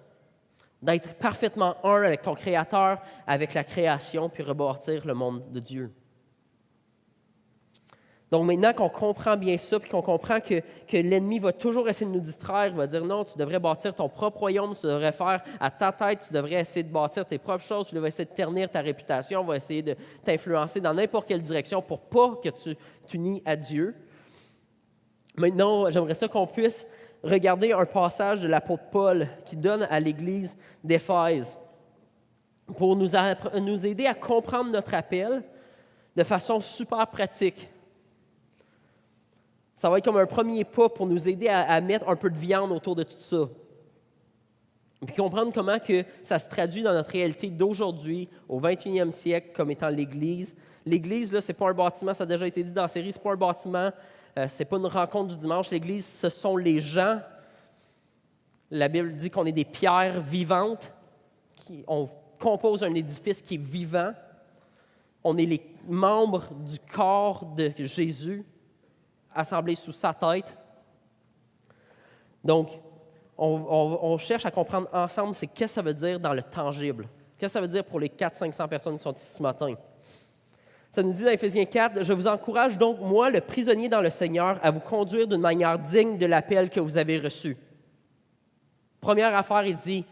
D'être parfaitement un avec ton Créateur, avec la création, puis rebâtir le monde de Dieu. Donc maintenant qu'on comprend bien ça, puis qu'on comprend que l'ennemi va toujours essayer de nous distraire, il va dire non, tu devrais bâtir ton propre royaume, tu devrais faire à ta tête, tu devrais essayer de bâtir tes propres choses, tu devrais essayer de ternir ta réputation, on va essayer de t'influencer dans n'importe quelle direction pour pas que tu t'unis à Dieu. Maintenant, j'aimerais ça qu'on puisse regarder un passage de l'apôtre Paul qui donne à l'Église d'Éphèse pour nous aider à comprendre notre appel de façon super pratique. Ça va être comme un premier pas pour nous aider à mettre un peu de viande autour de tout ça. Puis comprendre comment que ça se traduit dans notre réalité d'aujourd'hui, au 21e siècle, comme étant l'Église. L'Église, là, ce n'est pas un bâtiment, ça a déjà été dit dans la série, ce n'est pas un bâtiment, ce n'est pas une rencontre du dimanche. L'Église, ce sont les gens. La Bible dit qu'on est des pierres vivantes, on compose un édifice qui est vivant. On est les membres du corps de Jésus, assemblés sous sa tête. Donc, on cherche à comprendre ensemble qu'est-ce que ça veut dire dans le tangible. Qu'est-ce que ça veut dire pour les 400-500 personnes qui sont ici ce matin? Ça nous dit dans Éphésiens 4, « Je vous encourage donc, moi, le prisonnier dans le Seigneur, à vous conduire d'une manière digne de l'appel que vous avez reçu. » Première affaire, il dit,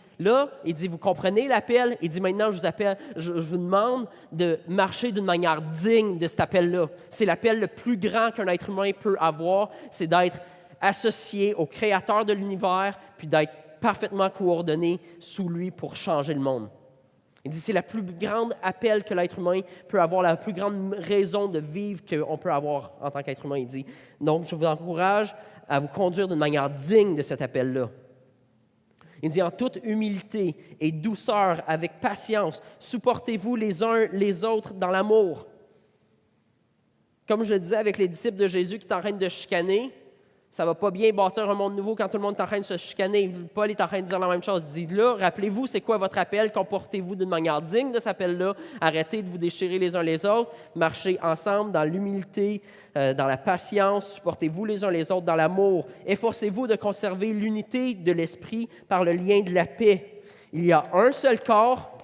vous comprenez l'appel? Il dit, maintenant, je vous demande de marcher d'une manière digne de cet appel-là. C'est l'appel le plus grand qu'un être humain peut avoir, c'est d'être associé au Créateur de l'univers, puis d'être parfaitement coordonné sous lui pour changer le monde. Il dit, c'est la plus grande appel que l'être humain peut avoir, la plus grande raison de vivre qu'on peut avoir en tant qu'être humain. Il dit, donc, je vous encourage à vous conduire d'une manière digne de cet appel-là. Il dit, en toute humilité et douceur, avec patience, supportez-vous les uns les autres dans l'amour. Comme je le disais avec les disciples de Jésus qui sont en train de chicaner, ça ne va pas bien bâtir un monde nouveau quand tout le monde est en train de se chicaner. Paul est en train de dire la même chose. Il dit là, rappelez-vous, c'est quoi votre appel? Comportez-vous d'une manière digne de cet appel-là. Arrêtez de vous déchirer les uns les autres. Marchez ensemble dans l'humilité, dans la patience. Supportez-vous les uns les autres dans l'amour. Efforcez-vous de conserver l'unité de l'esprit par le lien de la paix. Il y a un seul corps.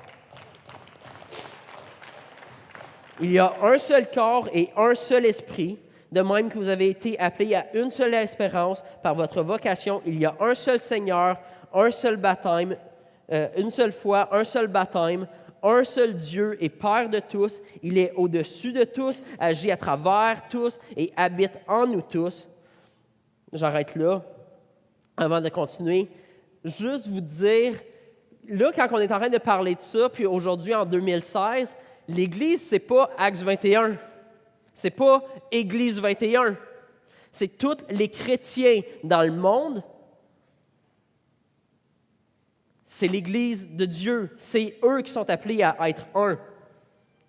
Il y a un seul corps et un seul esprit. De même que vous avez été appelés à une seule espérance par votre vocation, il y a un seul Seigneur, un seul baptême, une seule foi, un seul baptême, un seul Dieu et Père de tous. Il est au-dessus de tous, agit à travers tous et habite en nous tous. J'arrête là avant de continuer. Juste vous dire, là, quand on est en train de parler de ça, puis aujourd'hui, en 2016, l'Église, c'est pas Acts 21. C'est pas Église 21. C'est tous les chrétiens dans le monde. C'est l'Église de Dieu. C'est eux qui sont appelés à être un.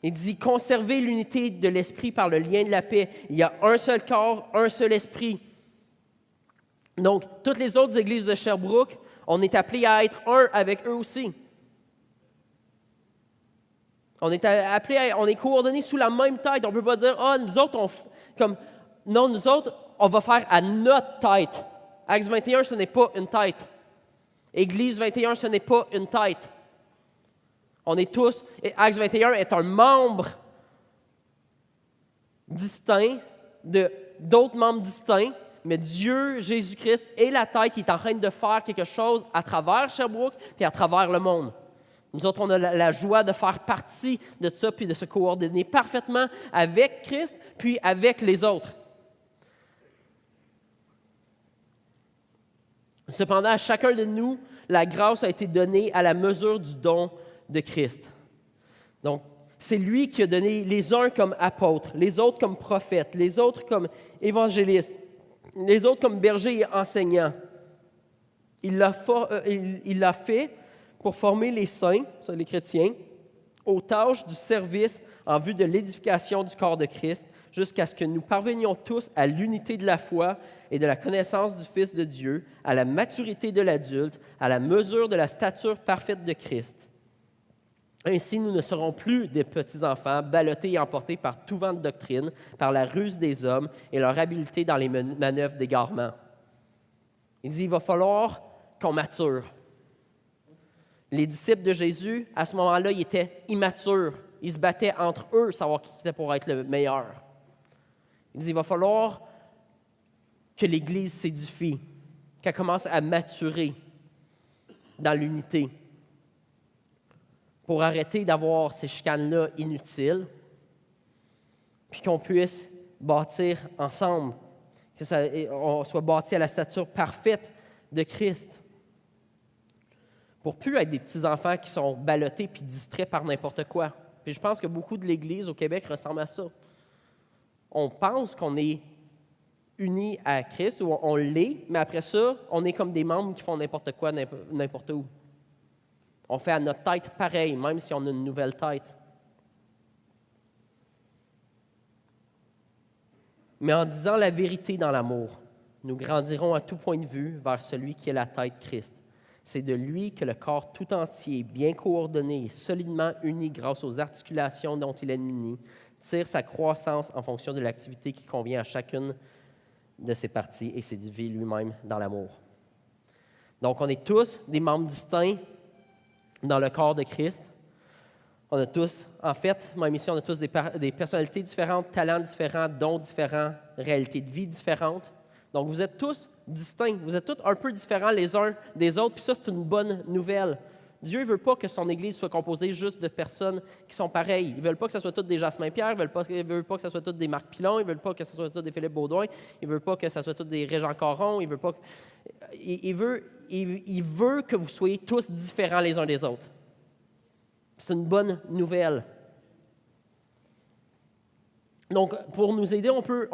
Il dit « Conservez l'unité de l'esprit par le lien de la paix. Il y a un seul corps, un seul esprit. » Donc, toutes les autres églises de Sherbrooke, on est appelés à être un avec eux aussi. On est coordonnés sous la même tête. On ne peut pas dire « Ah, nous autres, non, nous autres, on va faire à notre tête. » Acts 21, ce n'est pas une tête. Église 21, ce n'est pas une tête. On est tous... Acts 21 est un membre distinct d'autres membres distincts, mais Dieu, Jésus-Christ, est la tête qui est en train de faire quelque chose à travers Sherbrooke et à travers le monde. Nous autres, on a la joie de faire partie de ça puis de se coordonner parfaitement avec Christ puis avec les autres. Cependant, à chacun de nous, la grâce a été donnée à la mesure du don de Christ. Donc, c'est lui qui a donné les uns comme apôtres, les autres comme prophètes, les autres comme évangélistes, les autres comme bergers et enseignants. Il l'a fait pour former les saints, ça, les chrétiens, aux tâches du service en vue de l'édification du corps de Christ, jusqu'à ce que nous parvenions tous à l'unité de la foi et de la connaissance du Fils de Dieu, à la maturité de l'adulte, à la mesure de la stature parfaite de Christ. Ainsi, nous ne serons plus des petits-enfants, ballottés et emportés par tout vent de doctrine, par la ruse des hommes et leur habileté dans les manœuvres d'égarement. Il dit, il va falloir qu'on mature. Les disciples de Jésus, à ce moment-là, ils étaient immatures. Ils se battaient entre eux, savoir qui était pour être le meilleur. Il dit, il va falloir que l'Église s'édifie, qu'elle commence à maturer dans l'unité pour arrêter d'avoir ces chicanes-là inutiles, puis qu'on puisse bâtir ensemble, on soit bâti à la stature parfaite de Christ, pour plus être des petits-enfants qui sont ballottés puis distraits par n'importe quoi. Puis je pense que beaucoup de l'Église au Québec ressemble à ça. On pense qu'on est unis à Christ, ou on l'est, mais après ça, on est comme des membres qui font n'importe quoi, n'importe où. On fait à notre tête pareil, même si on a une nouvelle tête. Mais en disant la vérité dans l'amour, nous grandirons à tout point de vue vers celui qui est la tête, Christ. C'est de lui que le corps tout entier, bien coordonné et solidement uni grâce aux articulations dont il est muni, tire sa croissance en fonction de l'activité qui convient à chacune de ses parties et s'édifie lui-même dans l'amour. Donc, on est tous des membres distincts dans le corps de Christ. On a tous, en fait, même ici, on a tous des personnalités différentes, talents différents, dons différents, réalités de vie différentes. Donc, vous êtes tous distincts. Vous êtes tous un peu différents les uns des autres, puis ça, c'est une bonne nouvelle. Dieu ne veut pas que son Église soit composée juste de personnes qui sont pareilles. Il ne veut pas que ce soit toutes des Jasmin-Pierre, il ne veut pas que ce soit toutes des Marc Pilon, il ne veut pas que ce soit toutes des Philippe Baudouin, il ne veut pas que ce soit toutes des Régent Caron, il veut que vous soyez tous différents les uns des autres. C'est une bonne nouvelle. Donc, pour nous aider, on peut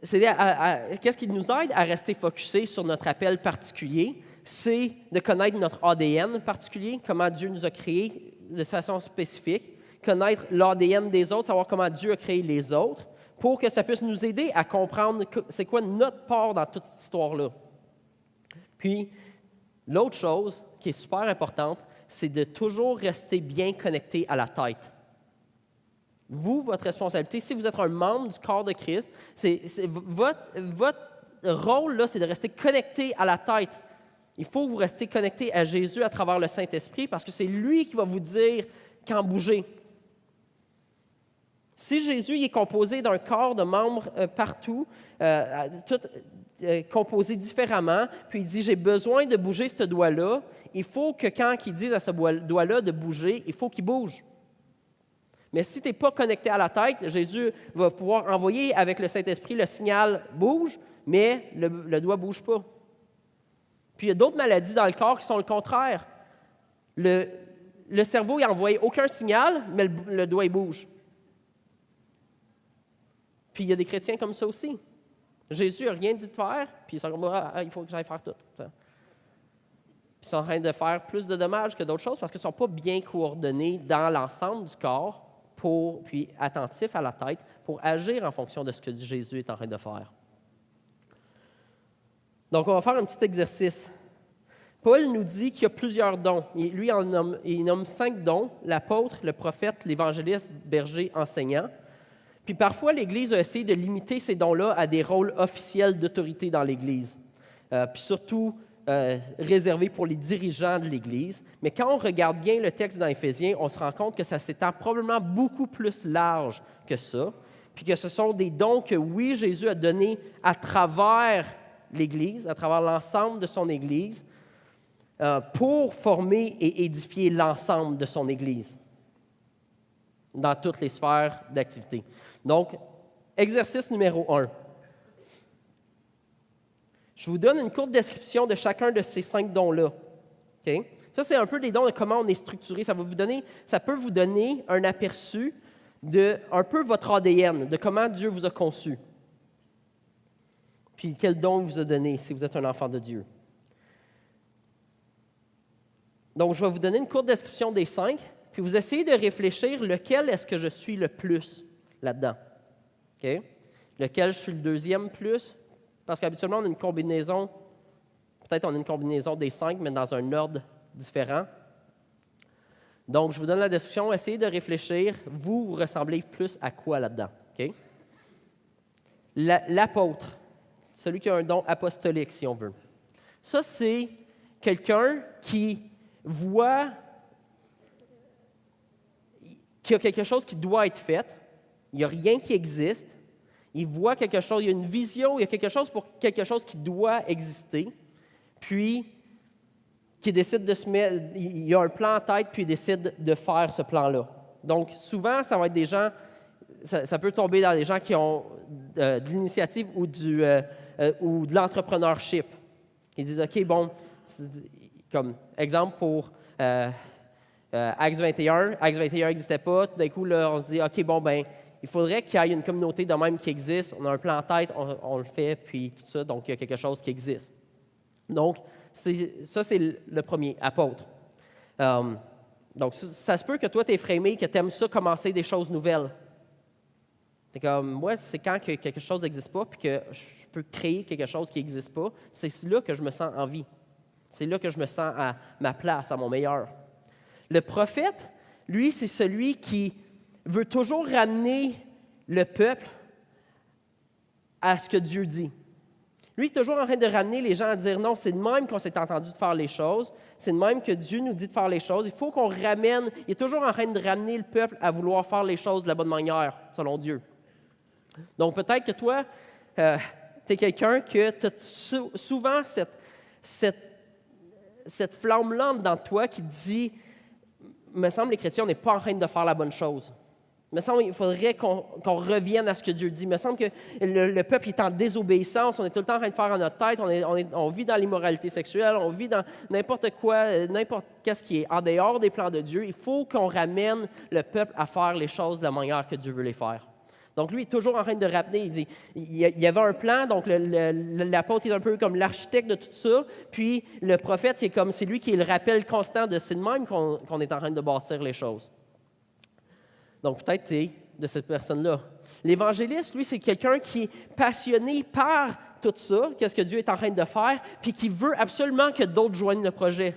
qu'est-ce qui nous aide à rester focusés sur notre appel particulier? C'est de connaître notre ADN particulier, comment Dieu nous a créés de façon spécifique, connaître l'ADN des autres, savoir comment Dieu a créé les autres, pour que ça puisse nous aider à comprendre c'est quoi notre part dans toute cette histoire-là. Puis, l'autre chose qui est super importante, c'est de toujours rester bien connecté à la tête. Vous, votre responsabilité, si vous êtes un membre du corps de Christ, votre rôle, là, c'est de rester connecté à la tête. Il faut que vous restiez connecté à Jésus à travers le Saint-Esprit parce que c'est lui qui va vous dire quand bouger. Si Jésus il est composé d'un corps de membres partout, tout composé différemment, puis il dit « j'ai besoin de bouger ce doigt-là », il faut que quand il dise à ce doigt-là de bouger, il faut qu'il bouge. Mais si tu n'es pas connecté à la tête, Jésus va pouvoir envoyer avec le Saint-Esprit le signal « bouge », mais le doigt ne bouge pas. Puis il y a d'autres maladies dans le corps qui sont le contraire. Le cerveau n'a envoyé aucun signal, mais le doigt il bouge. Puis il y a des chrétiens comme ça aussi. Jésus n'a rien dit de faire, puis ils sont comme il faut que j'aille faire tout. Puis ils sont en train de faire plus de dommages que d'autres choses parce qu'ils ne sont pas bien coordonnés dans l'ensemble du corps, puis attentifs à la tête, pour agir en fonction de ce que Jésus est en train de faire. Donc, on va faire un petit exercice. Paul nous dit qu'il y a plusieurs dons. Lui, il nomme 5 dons, l'apôtre, le prophète, l'évangéliste, berger, enseignant. Puis parfois, l'Église a essayé de limiter ces dons-là à des rôles officiels d'autorité dans l'Église, puis surtout réservés pour les dirigeants de l'Église. Mais quand on regarde bien le texte dans Éphésiens, on se rend compte que ça s'étend probablement beaucoup plus large que ça, puis que ce sont des dons que, oui, Jésus a donnés à travers l'Église, à travers l'ensemble de son Église, pour former et édifier l'ensemble de son Église dans toutes les sphères d'activité. Donc, exercice numéro 1. Je vous donne une courte description de chacun de ces 5 dons-là. Okay? Ça, c'est un peu les dons de comment on est structuré. Ça peut vous donner un aperçu de un peu votre ADN, de comment Dieu vous a conçu. Puis quel don il vous a donné si vous êtes un enfant de Dieu. Donc, je vais vous donner une courte description des 5, puis vous essayez de réfléchir lequel est-ce que je suis le plus là-dedans. Okay? Lequel je suis le deuxième plus? Parce qu'habituellement, on a une combinaison, peut-être on a une combinaison des 5, mais dans un ordre différent. Donc, je vous donne la description, essayez de réfléchir, vous ressemblez plus à quoi là-dedans? Okay? L'apôtre, celui qui a un don apostolique, si on veut. Ça, c'est quelqu'un qui voit qu'il y a quelque chose qui doit être fait, il n'y a rien qui existe, il voit quelque chose, il y a une vision, il y a quelque chose pour quelque chose qui doit exister, puis qui décide de se mettre, il y a un plan en tête, puis il décide de faire ce plan-là. Donc, souvent, ça va être des gens, ça peut tomber dans des gens qui ont de l'initiative ou de l'entrepreneurship. Ils disent, OK, bon, comme exemple pour Acts 21, Acts 21 n'existait pas, tout d'un coup, là, on se dit, OK, bon, ben il faudrait qu'il y ait une communauté de même qui existe, on a un plan en tête, on le fait, puis tout ça, donc il y a quelque chose qui existe. Donc, ça, c'est le premier, apôtre. Donc, ça se peut que toi, tu es framé, que tu aimes ça, commencer des choses nouvelles. C'est comme, moi, c'est quand que quelque chose n'existe pas, puis que je peux créer quelque chose qui n'existe pas, c'est là que je me sens en vie. C'est là que je me sens à ma place, à mon meilleur. Le prophète, lui, c'est celui qui veut toujours ramener le peuple à ce que Dieu dit. Lui, il est toujours en train de ramener les gens à dire non, c'est de même qu'on s'est entendu de faire les choses, c'est de même que Dieu nous dit de faire les choses. Il faut qu'on ramène, il est toujours en train de ramener le peuple à vouloir faire les choses de la bonne manière, selon Dieu. Donc peut-être que toi, tu es quelqu'un que tu as souvent cette flamme-là dans toi qui dit, il me semble les chrétiens, on n'est pas en train de faire la bonne chose. Il me semble qu'il faudrait qu'on revienne à ce que Dieu dit. Il me semble que le peuple est en désobéissance. On est tout le temps en train de faire à notre tête. On vit dans l'immoralité sexuelle. On vit dans n'importe quoi, n'importe qu'est-ce qui est en dehors des plans de Dieu. Il faut qu'on ramène le peuple à faire les choses de la manière que Dieu veut les faire. Donc, lui, il est toujours en train de rappeler. Il dit, il y avait un plan. Donc, l'apôtre est un peu comme l'architecte de tout ça. Puis, le prophète, c'est lui qui est le rappel constant de c'est de même qu'on est en train de bâtir les choses. Donc, peut-être tu es de cette personne-là. L'évangéliste, lui, c'est quelqu'un qui est passionné par tout ça, qu'est-ce que Dieu est en train de faire, puis qui veut absolument que d'autres joignent le projet.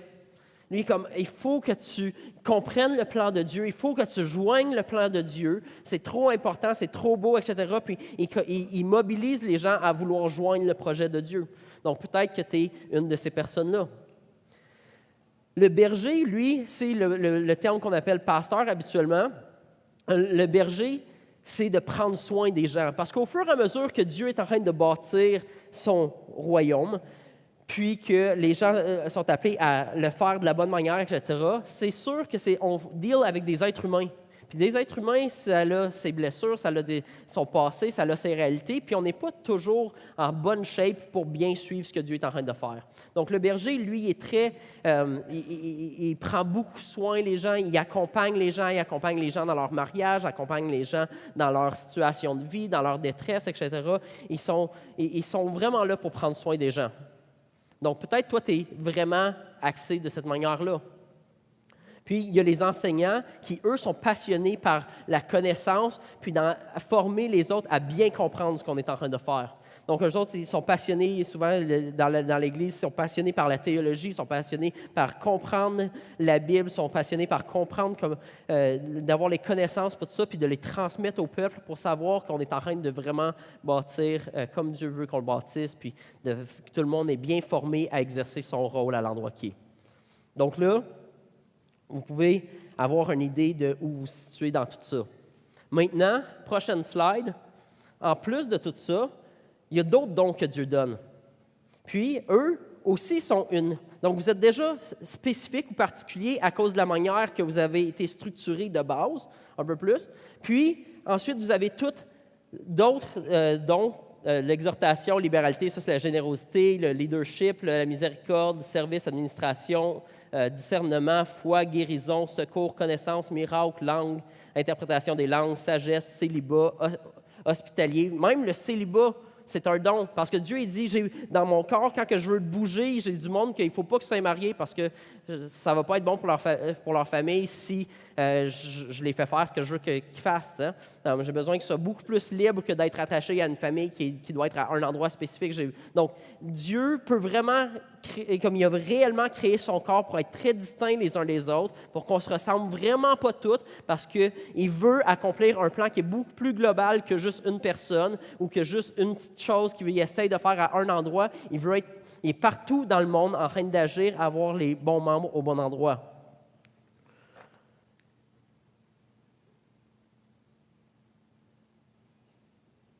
Lui, comme, il faut que tu comprennes le plan de Dieu, il faut que tu joignes le plan de Dieu, c'est trop important, c'est trop beau, etc. Puis, il mobilise les gens à vouloir joindre le projet de Dieu. Donc, peut-être que tu es une de ces personnes-là. Le berger, lui, c'est le terme qu'on appelle pasteur habituellement. Le berger, c'est de prendre soin des gens. Parce qu'au fur et à mesure que Dieu est en train de bâtir son royaume, puis que les gens sont appelés à le faire de la bonne manière, etc., c'est sûr que on deal avec des êtres humains. Puis des êtres humains, ça a ses blessures, ça a son passé, ça a ses réalités, puis on n'est pas toujours en bonne shape pour bien suivre ce que Dieu est en train de faire. Donc le berger, lui, est très... il prend beaucoup soin des gens, il accompagne les gens dans leur mariage, accompagne les gens dans leur situation de vie, dans leur détresse, etc. Ils sont vraiment là pour prendre soin des gens. Donc peut-être toi, tu es vraiment axé de cette manière-là. Puis, il y a les enseignants qui, eux, sont passionnés par la connaissance, puis former les autres à bien comprendre ce qu'on est en train de faire. Donc, eux autres, ils sont passionnés, souvent dans l'Église, ils sont passionnés par la théologie, ils sont passionnés par comprendre la Bible, ils sont passionnés par comprendre, d'avoir les connaissances pour tout ça, puis de les transmettre au peuple pour savoir qu'on est en train de vraiment bâtir comme Dieu veut qu'on le bâtisse, puis que tout le monde est bien formé à exercer son rôle à l'endroit qui est. Donc là, vous pouvez avoir une idée de où vous vous situez dans tout ça. Maintenant, prochaine slide. En plus de tout ça, il y a d'autres dons que Dieu donne. Puis, eux aussi sont une... Donc, vous êtes déjà spécifique ou particulier à cause de la manière que vous avez été structuré de base, un peu plus. Puis, ensuite, vous avez toutes d'autres dons. L'exhortation, libéralité, ça c'est la générosité, le leadership, la miséricorde, service, administration, discernement, foi, guérison, secours, connaissance, miracle, langue, interprétation des langues, sagesse, célibat, hospitalier. Même le célibat, c'est un don. Parce que Dieu, il dit, dans mon corps, quand que je veux bouger, j'ai du monde qu'il ne faut pas qu'ils soient mariés parce que ça ne va pas être bon pour leur famille si je les fais faire ce que je veux qu'ils fassent. Hein. J'ai besoin qu'ils soient beaucoup plus libres que d'être attachés à une famille qui doit être à un endroit spécifique. Donc, Dieu peut vraiment, comme il a réellement créé son corps pour être très distincts les uns des autres, pour qu'on ne se ressemble vraiment pas tous, parce qu'il veut accomplir un plan qui est beaucoup plus global que juste une personne ou que juste une petite chose qu'il essaie de faire à un endroit. Il est partout dans le monde en train d'agir, avoir les bons membres au bon endroit.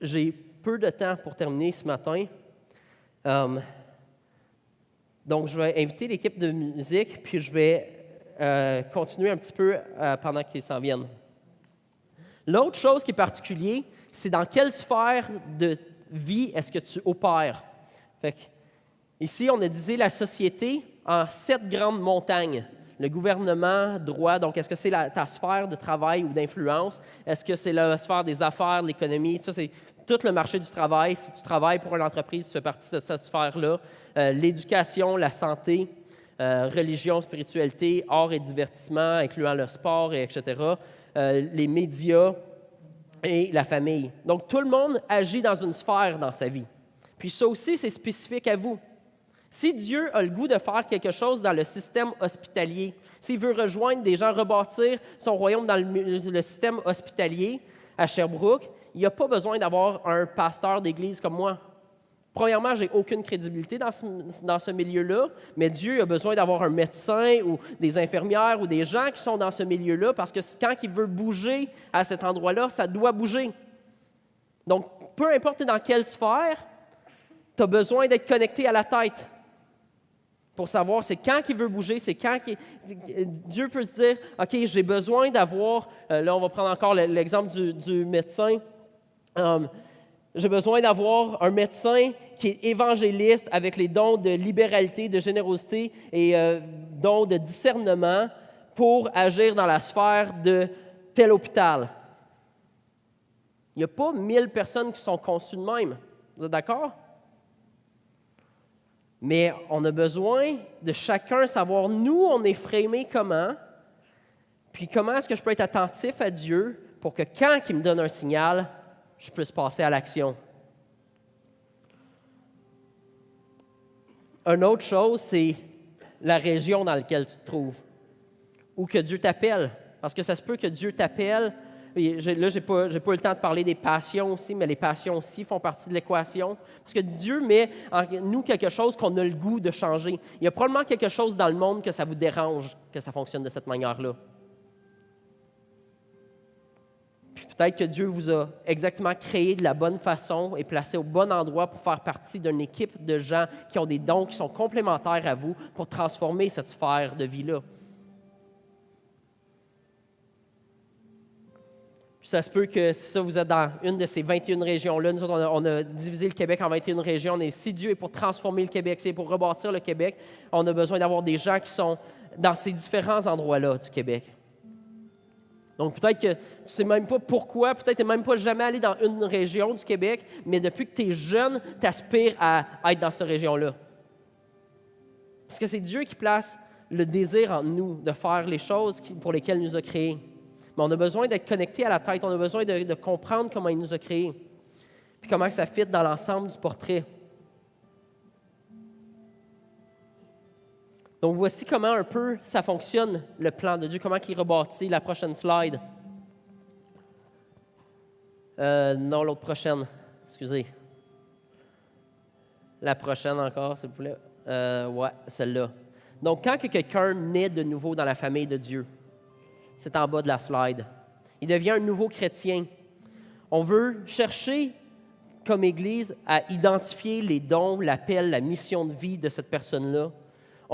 J'ai peu de temps pour terminer ce matin. Donc, je vais inviter l'équipe de musique, puis je vais continuer un petit peu pendant qu'ils s'en viennent. L'autre chose qui est particulière, c'est dans quelle sphère de vie est-ce que tu opères. Fait que, ici, on a divisé la société en 7 grandes montagnes. Le gouvernement, droit, donc est-ce que c'est ta sphère de travail ou d'influence? Est-ce que c'est la sphère des affaires, de l'économie? Ça, c'est tout le marché du travail. Si tu travailles pour une entreprise, tu fais partie de cette sphère-là. L'éducation, la santé, religion, spiritualité, art et divertissement, incluant le sport, etc. Les médias et la famille. Donc, tout le monde agit dans une sphère dans sa vie. Puis ça aussi, c'est spécifique à vous. Si Dieu a le goût de faire quelque chose dans le système hospitalier, s'il veut rejoindre des gens, rebâtir son royaume dans le système hospitalier à Sherbrooke, il n'y a pas besoin d'avoir un pasteur d'église comme moi. Premièrement, je n'ai aucune crédibilité dans ce milieu-là, mais Dieu a besoin d'avoir un médecin ou des infirmières ou des gens qui sont dans ce milieu-là parce que quand il veut bouger à cet endroit-là, ça doit bouger. Donc, peu importe dans quelle sphère, tu as besoin d'être connecté à la tête pour savoir c'est quand qu'il veut bouger, c'est quand Dieu peut te dire, OK, j'ai besoin d'avoir, là on va prendre encore l'exemple du médecin, j'ai besoin d'avoir un médecin qui est évangéliste avec les dons de libéralité, de générosité et dons de discernement pour agir dans la sphère de tel hôpital. Il n'y a pas 1000 personnes qui sont conçues de même. Vous êtes d'accord? Mais on a besoin de chacun savoir, nous, on est framés comment, puis comment est-ce que je peux être attentif à Dieu pour que quand il me donne un signal, je puisse passer à l'action. Une autre chose, c'est la région dans laquelle tu te trouves, ou que Dieu t'appelle. Parce que ça se peut que Dieu t'appelle. Là, je n'ai pas eu le temps de parler des passions aussi, mais les passions aussi font partie de l'équation. Parce que Dieu met en nous quelque chose qu'on a le goût de changer. Il y a probablement quelque chose dans le monde que ça vous dérange, que ça fonctionne de cette manière-là. Puis Peut-être que Dieu vous a exactement créé de la bonne façon et placé au bon endroit pour faire partie d'une équipe de gens qui ont des dons qui sont complémentaires à vous pour transformer cette sphère de vie-là. Puis ça se peut que si ça, vous êtes dans une de ces 21 régions-là. Nous autres, on a divisé le Québec en 21 régions. Si Dieu est pour transformer le Québec, si il est pour rebâtir le Québec, on a besoin d'avoir des gens qui sont dans ces différents endroits-là du Québec. Donc, peut-être que tu ne sais même pas pourquoi, peut-être que tu n'es même pas jamais allé dans une région du Québec, mais depuis que tu es jeune, tu aspires à être dans cette région-là. Parce que c'est Dieu qui place le désir en nous de faire les choses pour lesquelles il nous a créés. Mais on a besoin d'être connecté à la tête, on a besoin de comprendre comment il nous a créés, puis comment ça fit dans l'ensemble du portrait. Donc, voici comment un peu ça fonctionne, le plan de Dieu, comment il rebâtit. La prochaine slide. Non, l'autre prochaine. Excusez. La prochaine encore, s'il vous plaît. Ouais, celle-là. Donc, quand quelqu'un naît de nouveau dans la famille de Dieu, c'est en bas de la slide, il devient un nouveau chrétien. On veut chercher, comme Église, à identifier les dons, l'appel, la mission de vie de cette personne-là.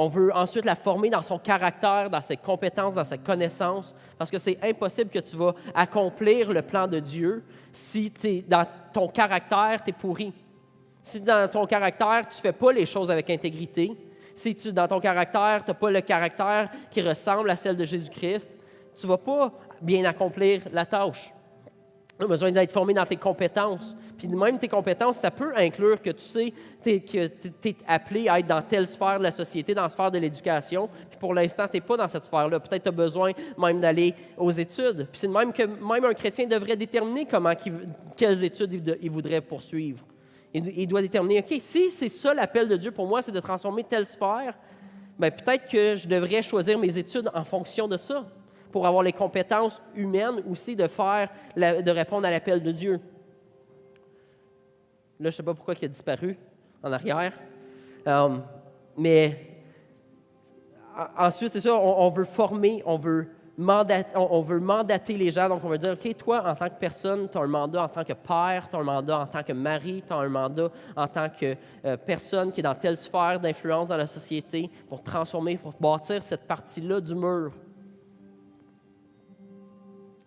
On veut ensuite la former dans son caractère, dans ses compétences, dans sa connaissance, parce que c'est impossible que tu vas accomplir le plan de Dieu si dans ton caractère, tu es pourri. Si dans ton caractère, tu ne fais pas les choses avec intégrité, si dans ton caractère, tu n'as pas le caractère qui ressemble à celle de Jésus-Christ, tu ne vas pas bien accomplir la tâche. Tu as besoin d'être formé dans tes compétences. Puis même tes compétences, ça peut inclure que tu sais que tu es appelé à être dans telle sphère de la société, dans la sphère de l'éducation. Puis pour l'instant, tu n'es pas dans cette sphère-là. Peut-être tu as besoin même d'aller aux études. Puis c'est de même que même un chrétien devrait déterminer quelles études il voudrait poursuivre. Il doit déterminer, OK, si c'est ça l'appel de Dieu pour moi, c'est de transformer telle sphère, bien peut-être que je devrais choisir mes études en fonction de ça, pour avoir les compétences humaines aussi de répondre à l'appel de Dieu. Là, je ne sais pas pourquoi il a disparu en arrière. Mais ensuite, c'est ça, on veut former, on veut mandater les gens. Donc, on veut dire, OK, toi, en tant que personne, tu as un mandat en tant que père, tu as un mandat en tant que mari, tu as un mandat en tant que personne qui est dans telle sphère d'influence dans la société pour transformer, pour bâtir cette partie-là du mur.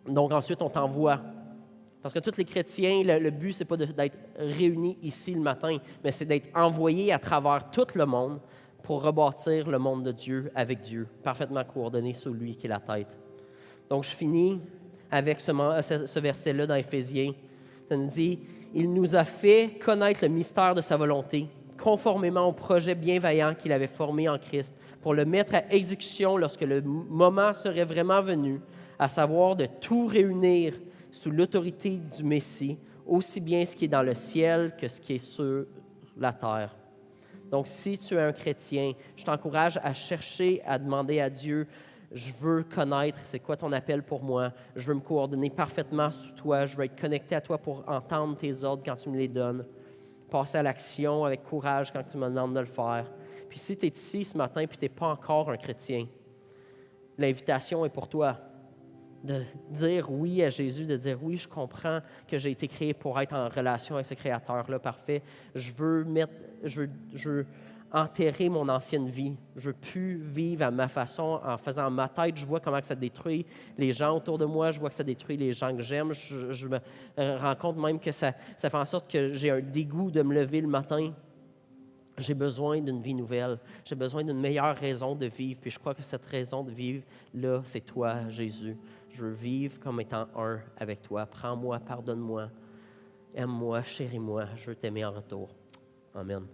Donc, ensuite, on t'envoie. Parce que tous les chrétiens, le but, ce n'est pas d'être réunis ici le matin, mais c'est d'être envoyés à travers tout le monde pour rebâtir le monde de Dieu avec Dieu, parfaitement coordonné sous lui qui est la tête. Donc, je finis avec ce verset-là dans Éphésiens. Ça nous dit « Il nous a fait connaître le mystère de sa volonté, conformément au projet bienveillant qu'il avait formé en Christ, pour le mettre à exécution lorsque le moment serait vraiment venu, à savoir de tout réunir sous l'autorité du Messie, aussi bien ce qui est dans le ciel que ce qui est sur la terre. » Donc, si tu es un chrétien, je t'encourage à chercher, à demander à Dieu, je veux connaître c'est quoi ton appel pour moi, je veux me coordonner parfaitement sous toi, je veux être connecté à toi pour entendre tes ordres quand tu me les donnes, passer à l'action avec courage quand tu me demandes de le faire. Puis si tu es ici ce matin et tu n'es pas encore un chrétien, l'invitation est pour toi. De dire oui à Jésus, de dire oui, je comprends que j'ai été créé pour être en relation avec ce Créateur-là parfait. Je veux enterrer mon ancienne vie. Je veux plus vivre à ma façon, en faisant ma tête. Je vois comment que ça détruit les gens autour de moi. Je vois que ça détruit les gens que j'aime. Je me rends compte même que ça fait en sorte que j'ai un dégoût de me lever le matin. J'ai besoin d'une vie nouvelle. J'ai besoin d'une meilleure raison de vivre. Puis je crois que cette raison de vivre, là, c'est toi, Jésus. Je veux vivre comme étant un avec toi. Prends-moi, pardonne-moi, aime-moi, chéris-moi. Je veux t'aimer en retour. Amen.